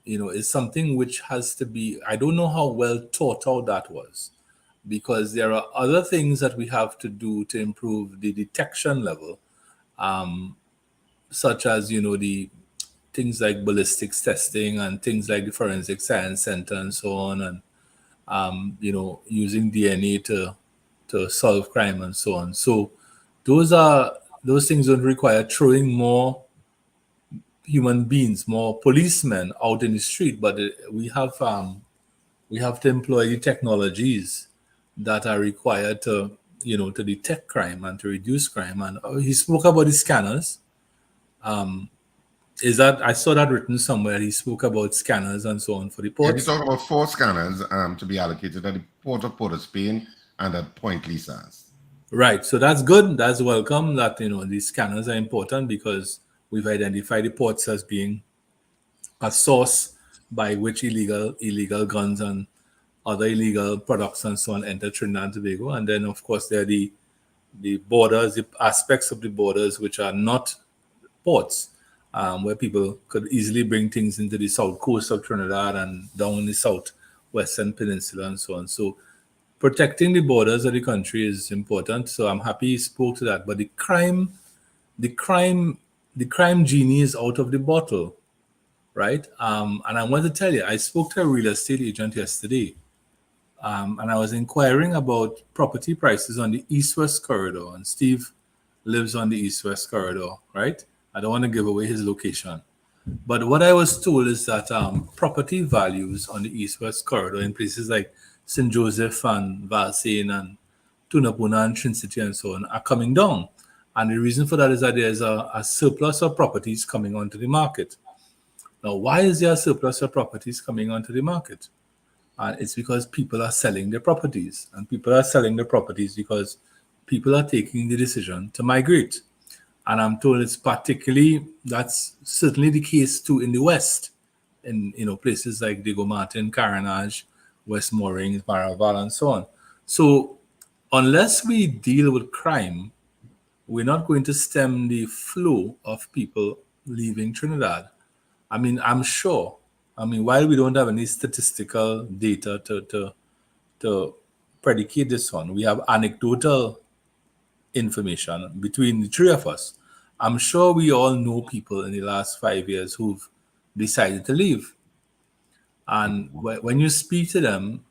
is something which has to be, I don't know how well thought out that was, because there are other things that we have to do to improve the detection level, such as, the things like ballistics testing and things like the Forensic Science Center and so on, and, using DNA to solve crime and so on. So those things don't require throwing more human beings, more policemen out in the street, but we have to employ the technologies that are required to to detect crime and to reduce crime. And he spoke about the scanners. Is that I saw that written somewhere? He spoke about scanners and so on for the ports. Yeah, he talked about 4 scanners to be allocated at the port of Port of Spain and at Point Lisas. Right. So that's good. That's welcome. That these scanners are important because we've identified the ports as being a source by which illegal guns and other illegal products and so on enter Trinidad and Tobago. And then of course there are the borders, the aspects of the borders which are not ports, where people could easily bring things into the south coast of Trinidad and down in the southwestern peninsula and so on. So protecting the borders of the country is important. So I'm happy he spoke to that. But the crime genie is out of the bottle, right? And I want to tell you, I spoke to a real estate agent yesterday, and I was inquiring about property prices on the east-west corridor. And Steve lives on the east-west corridor, right? I don't want to give away his location. But what I was told is that property values on the east-west corridor in places like St. Joseph and Valsayn and Tunapuna and Trinity and so on are coming down. And the reason for that is that there's a surplus of properties coming onto the market. Now, why is there a surplus of properties coming onto the market? And it's because people are selling their properties. And people are selling their properties because people are taking the decision to migrate. And I'm told that's certainly the case too in the West, in places like Diego Martin, Carenage, West Moorings, Maraval, and so on. So unless we deal with crime, we're not going to stem the flow of people leaving Trinidad. I mean, I'm sure. I mean, while we don't have any statistical data to predicate this on, we have anecdotal information between the three of us. I'm sure we all know people in the last 5 years who've decided to leave. And when you speak to them,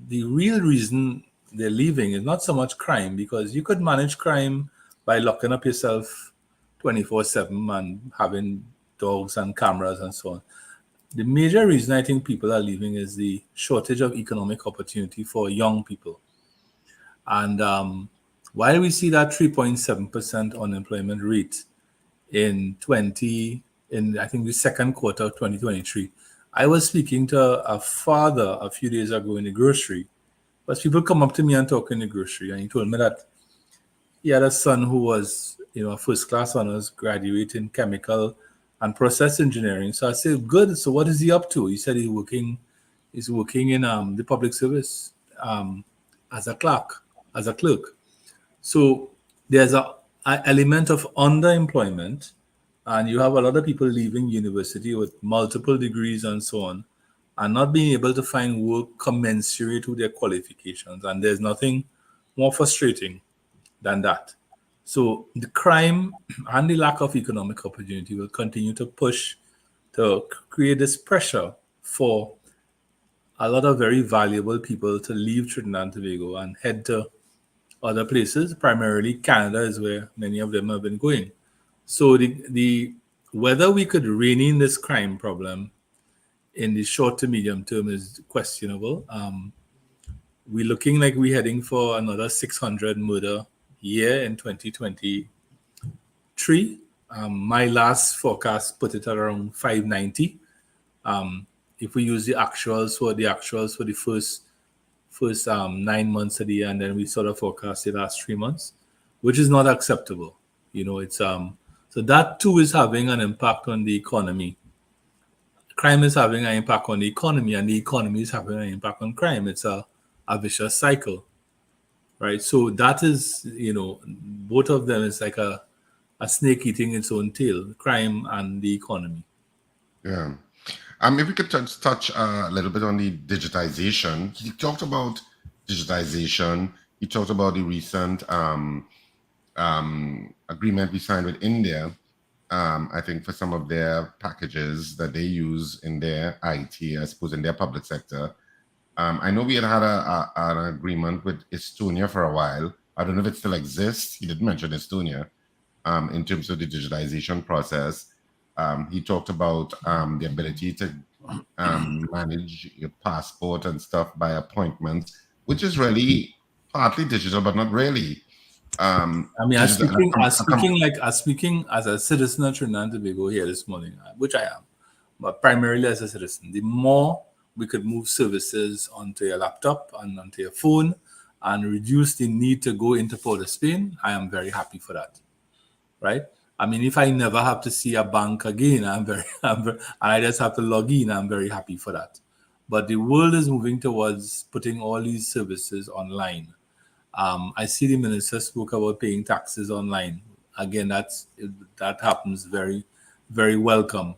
the real reason they're leaving is not so much crime, because you could manage crime by locking up yourself 24/7 and having dogs and cameras and so on. The major reason I think people are leaving is the shortage of economic opportunity for young people. And while we see that 3.7% unemployment rate in I think the second quarter of 2023, I was speaking to a father a few days ago in the grocery. But people come up to me and talk in the grocery, and he told me that he had a son who was, a first-class honors graduate in chemical and process engineering. So I said, good. So what is he up to? He said he's working in the public service as a clerk. So there's an element of underemployment, and you have a lot of people leaving university with multiple degrees and so on, and not being able to find work commensurate with their qualifications. And there's nothing more frustrating than that. So the crime and the lack of economic opportunity will continue to push to create this pressure for a lot of very valuable people to leave Trinidad and Tobago and head to other places. Primarily Canada is where many of them have been going. So the whether we could rein in this crime problem in the short to medium term is questionable. We're looking like we're heading for another 600 murder year in 2023. My last forecast put it at around 590. If we use the actuals for the first 9 months of the year, and then we sort of forecast the last 3 months, which is not acceptable. It's so that too is having an impact on the economy. Crime is having an impact on the economy, and the economy is having an impact on crime. It's a vicious cycle, right? So that is, both of them is like a snake eating its own tail, crime and the economy. Yeah. If we could touch a little bit on the digitization. He talked about digitization. He talked about the recent agreement we signed with India, I think for some of their packages that they use in their IT, I suppose in their public sector. I know we had an agreement with Estonia for a while. I don't know if it still exists. He did mention Estonia in terms of the digitization process. He talked about the ability to manage your passport and stuff by appointment, which is really partly digital, but not really. I mean, speaking as a citizen of Trinidad and Tobago here this morning, which I am, but primarily as a citizen, the more we could move services onto your laptop and onto your phone and reduce the need to go into Port of Spain, I am very happy for that, right? I mean, if I never have to see a bank again, and I just have to log in, I'm very happy for that. But the world is moving towards putting all these services online. I see the minister spoke about paying taxes online. Again, that happens very, very welcome.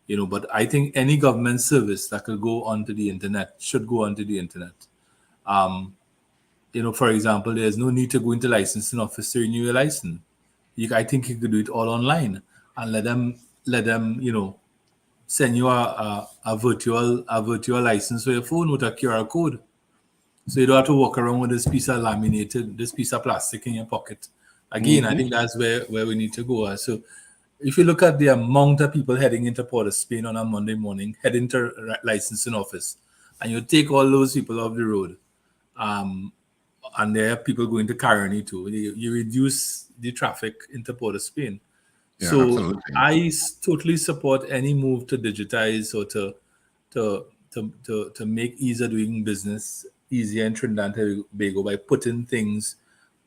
But I think any government service that could go onto the internet should go onto the internet. For example, there's no need to go into licensing office to renew your license. I think you could do it all online and let them, send you a virtual license for your phone with a QR code. So you don't have to walk around with this piece of plastic in your pocket. Again, I think that's where we need to go. So if you look at the amount of people heading into Port of Spain on a Monday morning, heading to licensing office, and you take all those people off the road, and there are people going to Caroni too, you reduce the traffic into Port of Spain. Yeah, so absolutely. I totally support any move to digitize or to make ease of doing business easier in Trinidad and Tobago by putting things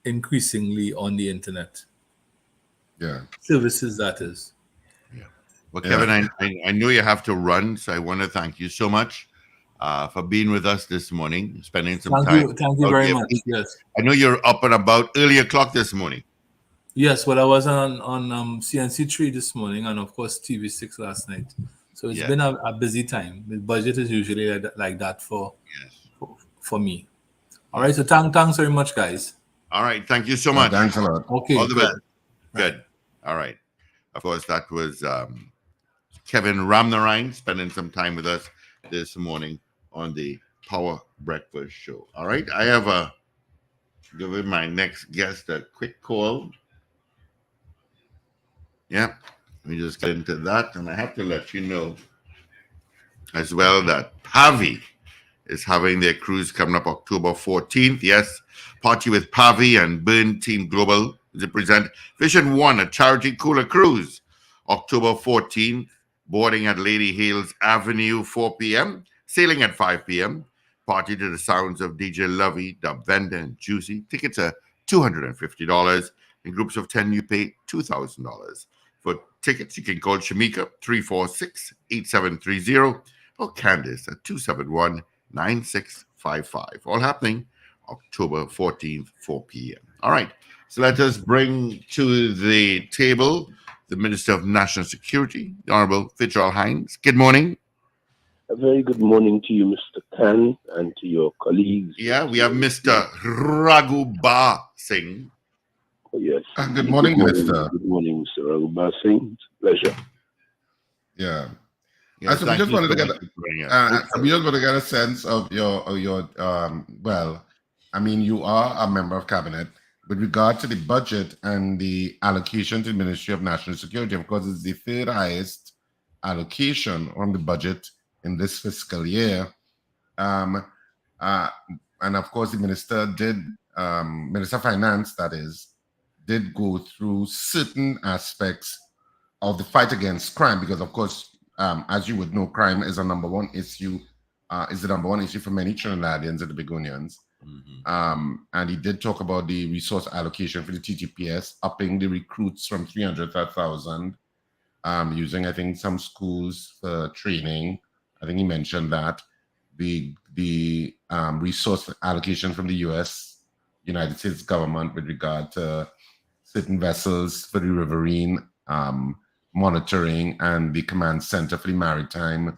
increasingly on the internet. Yeah. Services, that is. Yeah. Well, Kevin, I know you have to run, so I want to thank you so much for being with us this morning, spending some time. Thank you very much. Yes. I know you're up and about early o'clock this morning. Yes, well, I was on CNC3 this morning, and of course TV6 last night. So it's been a busy time. The budget is usually like that for me. All right, so thanks very much, guys. All right, thank you so much. Thanks a lot. Okay, all the best. Good. All right. Of course, that was Kevin Ramnarine spending some time with us this morning on the Power Breakfast Show. All right, I have giving my next guest a quick call. Yeah, let me just get into that, and I have to let you know as well that Pavi is having their cruise coming up October 14th. Yes, Party with Pavi and Burn Team Global to present Vision One, a charity cooler cruise, October 14th, boarding at Lady Hales Avenue, 4 p.m., sailing at 5 p.m., party to the sounds of DJ Lovey, Dub Vendor, and Juicy. Tickets are $250. In groups of 10, you pay $2,000. For tickets, you can call Shamika 346-8730 or Candice at 271-9655. All happening October 14th, 4 p.m. All right, so let us bring to the table the Minister of National Security, the Honorable Fitzgerald Hines. Good morning. A very good morning to you, Mr. Khan, and to your colleagues. Yeah, we have Mr. Raghubar Singh. Oh, yes. Good morning, Minister. Good morning, Mr. Raghubar Singh. It's a pleasure. Yeah. Yes, we just wanted to get a sense of your well, I mean, you are a member of cabinet with regard to the budget and the allocation to the Ministry of National Security. Of course, it's the third highest allocation on the budget in this fiscal year. And of course, the minister Minister of Finance, that is, did go through certain aspects of the fight against crime, because of course, as you would know, crime is a number one issue, is the number one issue for many Trinidadians and Tobagonians. And he did talk about the resource allocation for the TTPS, upping the recruits from 300 to 1,000, using, I think, some schools for training. I think he mentioned that. The resource allocation from the United States government with regard to certain vessels for the riverine monitoring, and the command center for the maritime,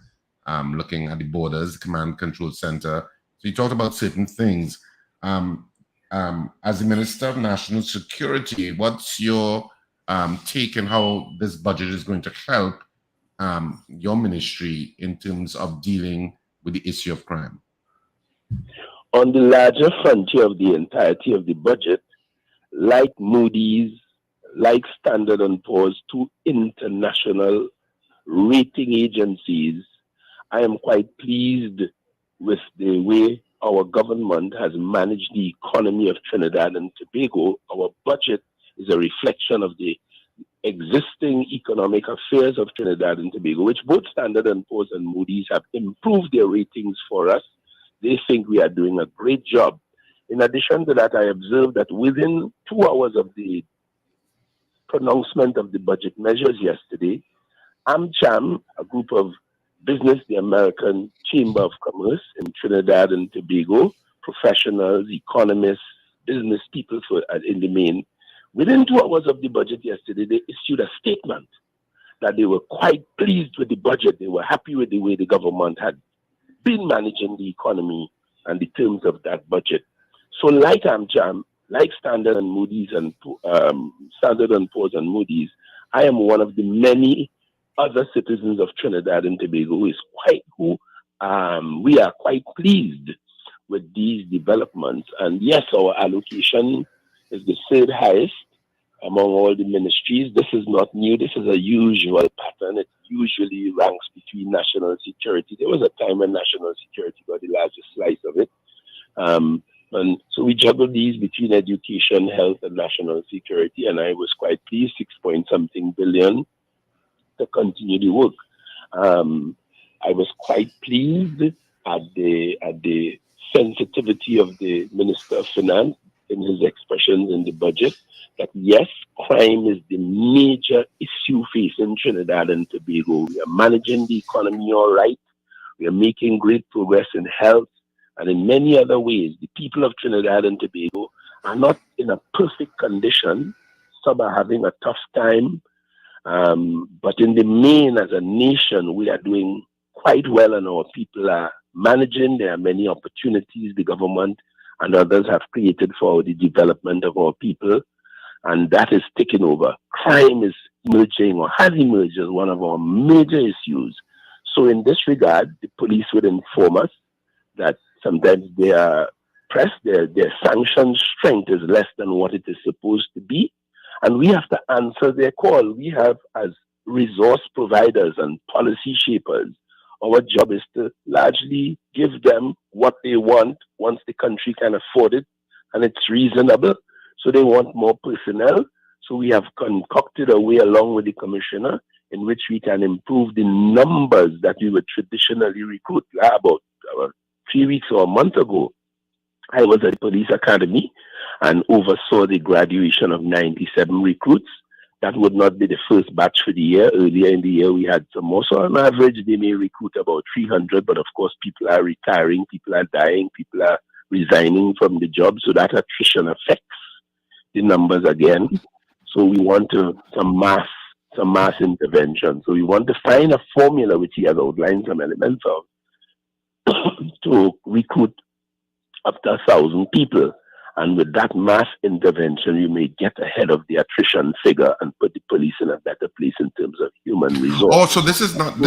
looking at the borders, command control center. So you talked about certain things. As the Minister of National Security, what's your take on how this budget is going to help your ministry in terms of dealing with the issue of crime? On the larger frontier of the entirety of the budget, like Moody's, like Standard & Poor's, two international rating agencies, I am quite pleased with the way our government has managed the economy of Trinidad and Tobago. Our budget is a reflection of the existing economic affairs of Trinidad and Tobago, which both Standard & Poor's and Moody's have improved their ratings for us. They think we are doing a great job. In addition to that, I observed that within 2 hours of the pronouncement of the budget measures yesterday, AmCham, a group of business, the American Chamber of Commerce in Trinidad and Tobago, professionals, economists, business people in the main, within 2 hours of the budget yesterday, they issued a statement that they were quite pleased with the budget. They were happy with the way the government had been managing the economy and the terms of that budget. So like AmCham, like Standard and Moody's and Standard and Poor's and Moody's, I am one of the many other citizens of Trinidad and Tobago we are quite pleased with these developments. And yes, our allocation is the third highest among all the ministries. This is not new. This is a usual pattern. It usually ranks between national security. There was a time when national security got the largest slice of it. And so we juggle these between education, health, and national security. And I was quite pleased, 6-point-something billion to continue the work. I was quite pleased at the sensitivity of the Minister of Finance in his expressions in the budget that yes, crime is the major issue facing Trinidad and Tobago. We are managing the economy all right. We are making great progress in health and in many other ways. The people of Trinidad and Tobago are not in a perfect condition. Some are having a tough time. But in the main, as a nation, we are doing quite well and our people are managing. There are many opportunities the government and others have created for the development of our people, and that is taking over. Crime is emerging or has emerged as one of our major issues. So in this regard, the police would inform us that sometimes they are pressed, their sanction strength is less than what it is supposed to be. And we have to answer their call. We have, as resource providers and policy shapers, our job is to largely give them what they want once the country can afford it and it's reasonable. So they want more personnel. So we have concocted a way along with the commissioner in which we can improve the numbers that we would traditionally recruit. About 3 weeks or a month ago, I was at the police academy and oversaw the graduation of 97 recruits. That would not be the first batch for the year. Earlier in the year, we had some more. So on average, they may recruit about 300, but of course, people are retiring, people are dying, people are resigning from the job. So that attrition affects the numbers again. So we want some mass intervention. So we want to find a formula, which he has outlined some elements of, to recruit up to 1,000 people. And with that mass intervention, you may get ahead of the attrition figure and put the police in a better place in terms of human resources. Oh, so this is not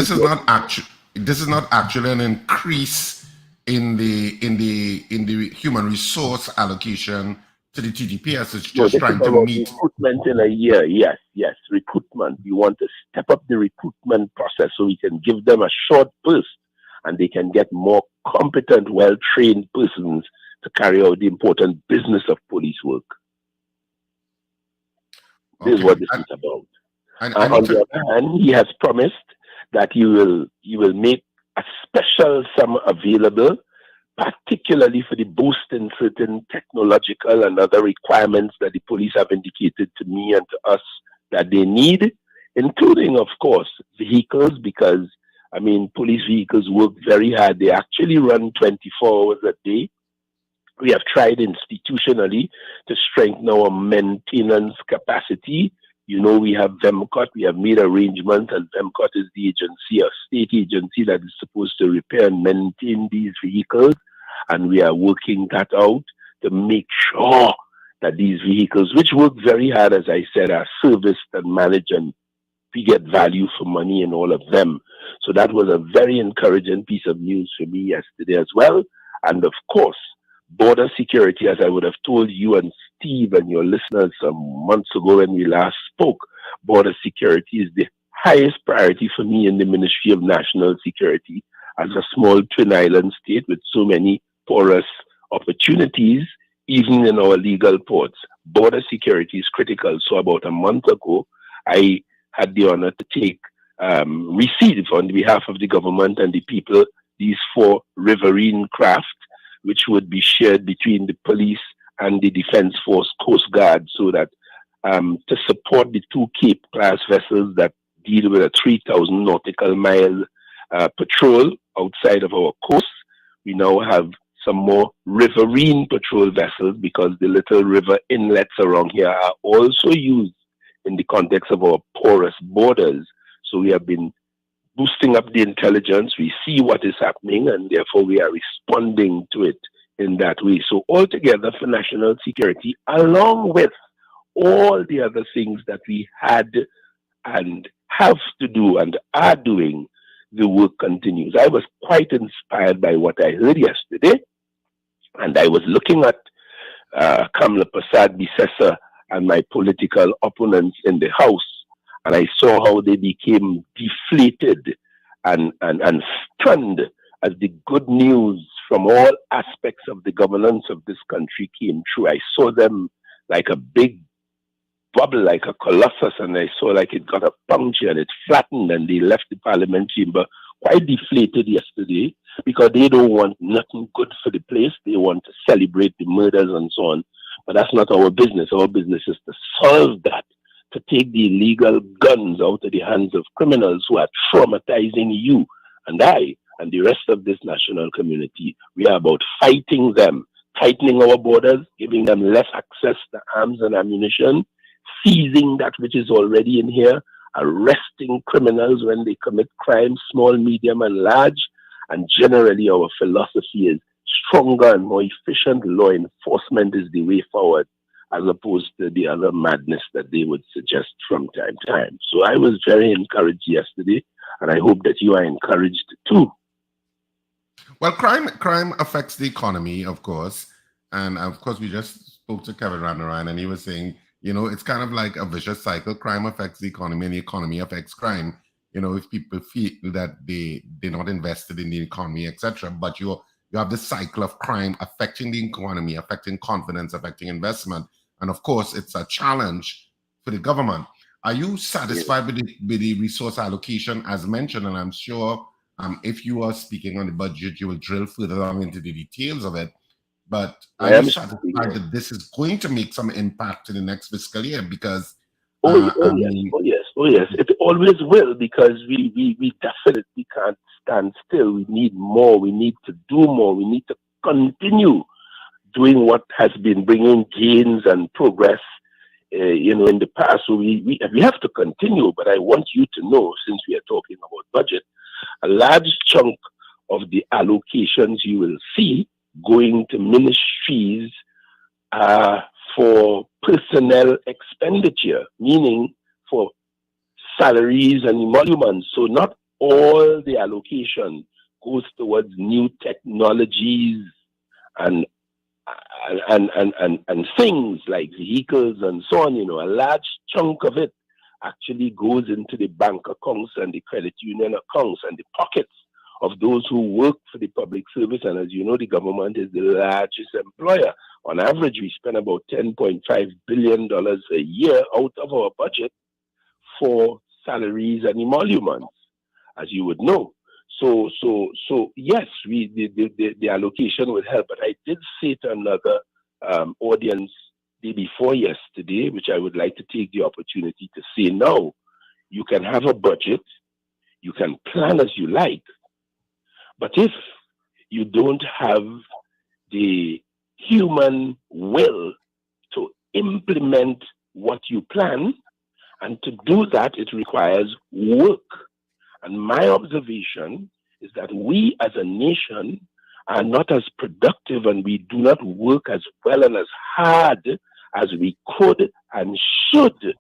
actually an increase in the human resource allocation to the TTPS. It's just trying to meet recruitment in a year. Yes, recruitment. We want to step up the recruitment process so we can give them a short burst and they can get more competent, well-trained persons to carry out the important business of police work. Okay. This is what this is about. And on the other hand, he has promised that he will make a special sum available, particularly for the boost in certain technological and other requirements that the police have indicated to me and to us that they need, including, of course, vehicles, because, police vehicles work very hard. They actually run 24 hours a day. We have tried institutionally to strengthen our maintenance capacity. We have VEMCOT, we have made arrangements, and VEMCOT is the agency, a state agency that is supposed to repair and maintain these vehicles. And we are working that out to make sure that these vehicles, which work very hard, as I said, are serviced and managed, and we get value for money in all of them. So that was a very encouraging piece of news for me yesterday as well. And of course, border security, as I would have told you and Steve and your listeners some months ago when we last spoke, border security is the highest priority for me in the Ministry of National Security as a small twin island state with so many porous opportunities, even in our legal ports. Border security is critical. So about a month ago, I had the honor to receive on behalf of the government and the people these 4 riverine craft, which would be shared between the police and the Defense Force Coast Guard, so that to support the 2 Cape class vessels that deal with a 3,000 nautical mile patrol outside of our coast. We now have some more riverine patrol vessels because the little river inlets around here are also used in the context of our porous borders. So we have been boosting up the intelligence. We see what is happening, and therefore we are responding to it in that way. So altogether for national security, along with all the other things that we had and have to do and are doing, the work continues. I was quite inspired by what I heard yesterday, and I was looking at Kamla Prasad Bisesa and my political opponents in the House, and I saw how they became deflated and stunned as the good news from all aspects of the governance of this country came true. I saw them like a big bubble, like a colossus, and I saw like it got a puncture and it flattened, and they left the parliament chamber quite deflated yesterday because they don't want nothing good for the place. They want to celebrate the murders and so on. But that's not our business. Our business is to solve that, to take the illegal guns out of the hands of criminals who are traumatizing you and I and the rest of this national community. We are about fighting them, tightening our borders, giving them less access to arms and ammunition, seizing that which is already in here, arresting criminals when they commit crimes, small, medium, and large. And generally, our philosophy is stronger and more efficient law enforcement is the way forward, as opposed to the other madness that they would suggest from time to time. So I was very encouraged yesterday, and I hope that you are encouraged too. Well, crime affects the economy, of course. And of course, we just spoke to Kevin Randaran, and he was saying, you know, it's kind of like a vicious cycle. Crime affects the economy, and the economy affects crime. You know, if people feel that they're not invested in the economy, etc., but you have this cycle of crime affecting the economy, affecting confidence, affecting investment, and of course, it's a challenge for the government. Are you satisfied with the resource allocation as mentioned? And I'm sure if you are speaking on the budget, you will drill further along into the details of it. But are you satisfied that this is going to make some impact in the next fiscal year? Because yes, it always will, because we definitely can't stand still. We need more. We need to do more. We need to continue doing what has been bringing gains and progress, in the past. So we have to continue. But I want you to know, since we are talking about budget, a large chunk of the allocations you will see going to ministries for personnel expenditure, meaning for salaries and emoluments. So not all the allocation goes towards new technologies and things like vehicles and so on. A large chunk of it actually goes into the bank accounts and the credit union accounts and the pockets of those who work for the public service. And as you know, the government is the largest employer. On average, we spend about $10.5 billion a year out of our budget for salaries and emoluments, as you would know. So yes, the allocation would help. But I did say to another audience day before yesterday, which I would like to take the opportunity to say now, you can have a budget, you can plan as you like, but if you don't have the human will to implement what you plan, and to do that, it requires work. And my observation is that we as a nation are not as productive, and we do not work as well and as hard as we could and should.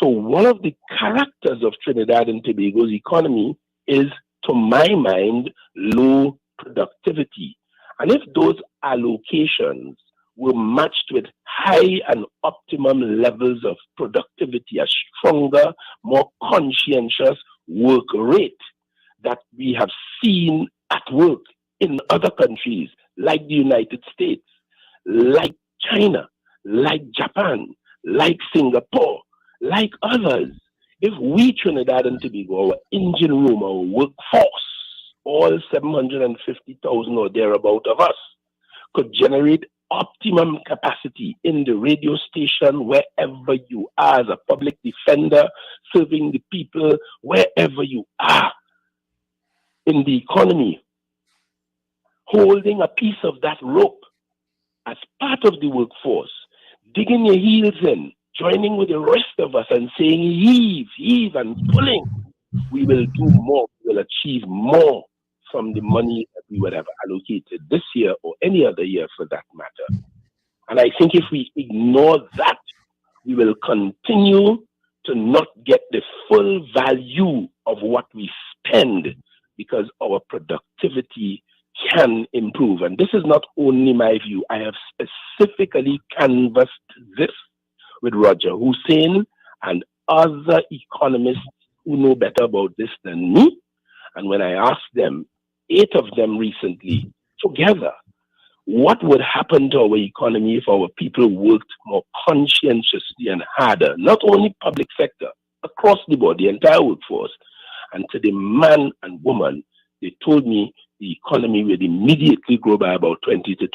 So one of the characters of Trinidad and Tobago's economy is, to my mind, low productivity. And if those allocations were matched with high and optimum levels of productivity, a stronger, more conscientious work rate that we have seen at work in other countries like the United States, like China, like Japan, like Singapore, like others. If we, Trinidad and Tobago, our engine room, our workforce, all 750,000 or thereabout of us, could generate optimum capacity in the radio station wherever you are, as a public defender, serving the people, wherever you are in the economy, holding a piece of that rope as part of the workforce, digging your heels in, joining with the rest of us and saying, heave, and pulling, we will do more, we will achieve more from the money that we would have allocated this year or any other year for that matter. And I think if we ignore that, we will continue to not get the full value of what we spend, because our productivity can improve. And this is not only my view. I have specifically canvassed this with Roger Hussein and other economists who know better about this than me. And when I asked them, 8 of them recently, together, what would happen to our economy if our people worked more conscientiously and harder, not only public sector, across the board, the entire workforce, and to the man and woman, they told me the economy would immediately grow by about 20 to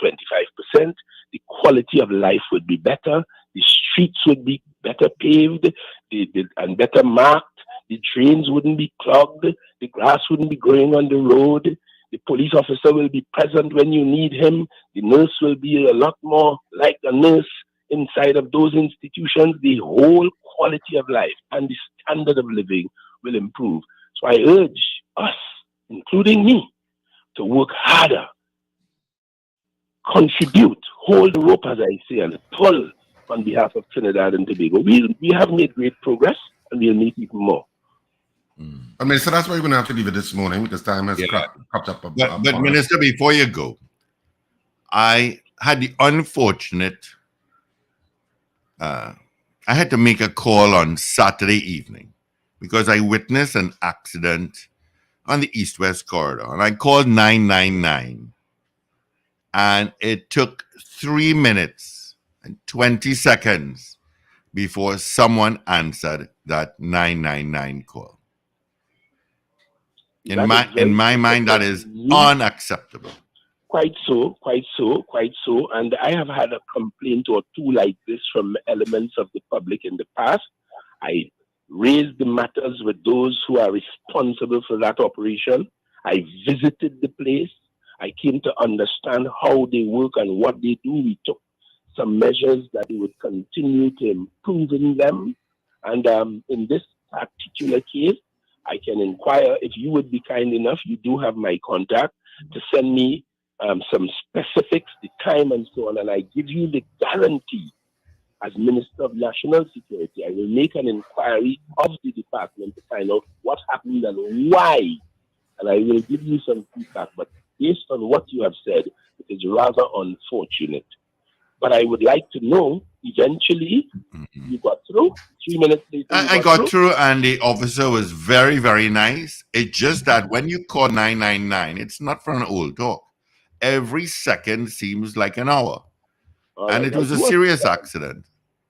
25%. The quality of life would be better. The streets would be better paved and better marked. The drains wouldn't be clogged. The grass wouldn't be growing on the road. The police officer will be present when you need him. The nurse will be a lot more like a nurse inside of those institutions. The whole quality of life and the standard of living will improve. So I urge us, including me, to work harder, contribute, hold the rope, as I say, and pull on behalf of Trinidad and Tobago. We have made great progress, and we'll make even more. I mean, so that's why we're going to have to leave it this morning, because time has cropped up. But Minister, before you go, I had the unfortunate, I had to make a call on Saturday evening because I witnessed an accident on the East-West corridor, and I called 999, and it took 3 minutes and 20 seconds before someone answered that 999 call. In my mind, that is unacceptable. Quite so. And I have had a complaint or two like this from elements of the public in the past. I raised the matters with those who are responsible for that operation. I visited the place. I came to understand how they work and what they do. We took some measures that we would continue to improve in them. And in this particular case, I can inquire if you would be kind enough. You do have my contact to send me some specifics, the time and so on. And I give you the guarantee as Minister of National Security, I will make an inquiry of the department to find out what happened and why. And I will give you some feedback. But based on what you have said, it is rather unfortunate. But I would like to know, eventually, you got through. 3 minutes later, I got through, and the officer was very, very nice. It's just that when you call 999, it's not for an old talk. Every second seems like an hour. And it was a serious accident.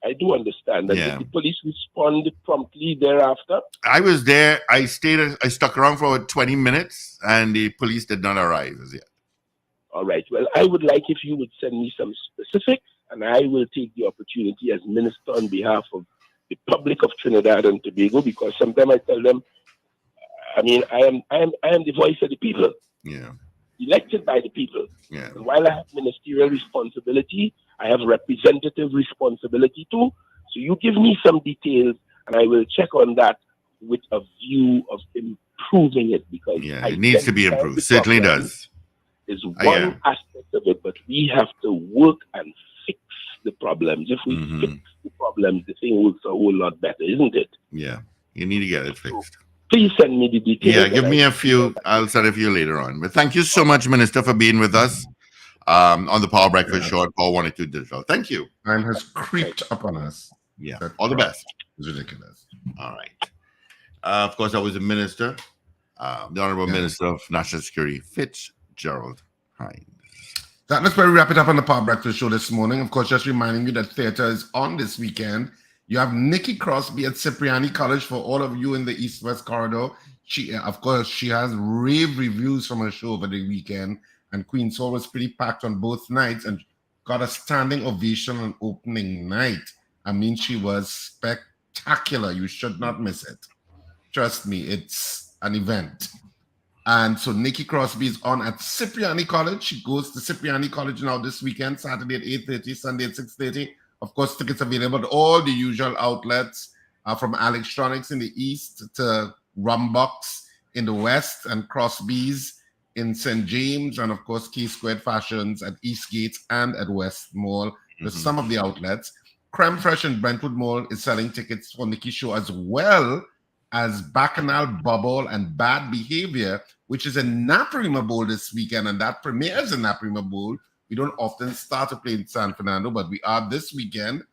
I do understand. And did the police respond promptly thereafter? I was there. I stuck around for about 20 minutes, and the police did not arrive as yet. All right. Well, I would like if you would send me some specifics, and I will take the opportunity as minister on behalf of the public of Trinidad and Tobago, because sometimes I tell them, I mean, I am the voice of the people. Yeah. Elected by the people. Yeah. And while I have ministerial responsibility, I have representative responsibility too. So you give me some details, and I will check on that with a view of improving it, because it needs to be improved. Certainly does. Is one aspect of it, but we have to work and fix the problems. If we fix the problems, the thing works a whole lot better, isn't it? Yeah, you need to get it fixed. Please send me the details. Yeah, give me a few. I'll send a few later on. But thank you so much, Minister, for being with us. on the Power Breakfast Show at Power 102 Digital. Thank you. Time has creeped up on us. Yeah. All the best. It's ridiculous. All right. Of course, I was a minister, the Honorable Minister of National Security, Fitzgerald Hines. That's where we wrap it up on the Power Breakfast Show this morning. Of course, just reminding you that theater is on this weekend. You have Nikki Crosby at Cipriani College for all of you in the East-West corridor. She has rave reviews from her show over the weekend, and Queen's Hall was pretty packed on both nights and got a standing ovation on opening night. I mean, she was spectacular. You should not miss it. Trust me, it's an event. And so Nikki Crosby is on at Cipriani College. She goes to Cipriani College now this weekend, Saturday at 8:30, Sunday at 6:30. Of course, tickets available at all the usual outlets, from Electronics in the east to Rumbox in the west and Crosby's in St. James, and of course, Key Squared Fashions at Eastgate and at West Mall. There's some of the outlets. Creme Fresh in Brentwood Mall is selling tickets for Nikki's show, as well as Bacchanal Bubble and Bad Behavior, which is in Naparima Bowl this weekend, and that premieres in Naparima Bowl. We don't often start to play in San Fernando, but we are this weekend.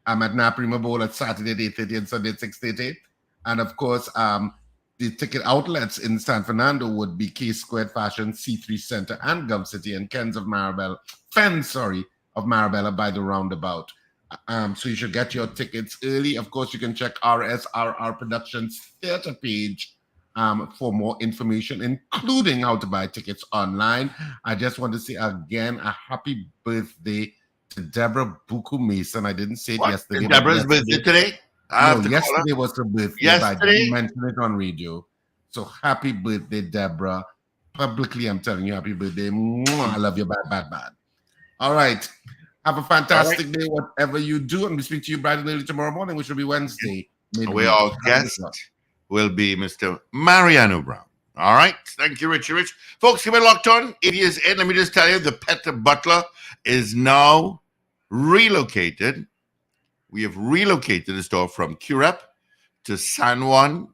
I'm at Naparima Bowl at Saturday at 8:30 and Sunday at 6:30. And of course, the ticket outlets in San Fernando would be K Squared Fashion, C3 Center, and Gum City, and Fens of Marabella by the roundabout. So you should get your tickets early. Of course, you can check RSRR Productions theater page for more information, including how to buy tickets online. I just want to say again a happy birthday to Deborah Buku Mason. I didn't say it yesterday. Is Deborah's birthday today? No, yesterday was her birthday, but I didn't mention it on radio. So happy birthday, Deborah. Publicly, I'm telling you, happy birthday. Mwah, I love you bad. All right. Have a fantastic day, whatever you do. And we'll speak to you bright and early tomorrow morning, which will be Wednesday. Our guest will be Mr. Mariano Brown. All right. Thank you, Richie Rich. Folks, keep it locked on. It is in. Let me just tell you, the Pet Butler is now relocated. We have relocated the store from Curep to San Juan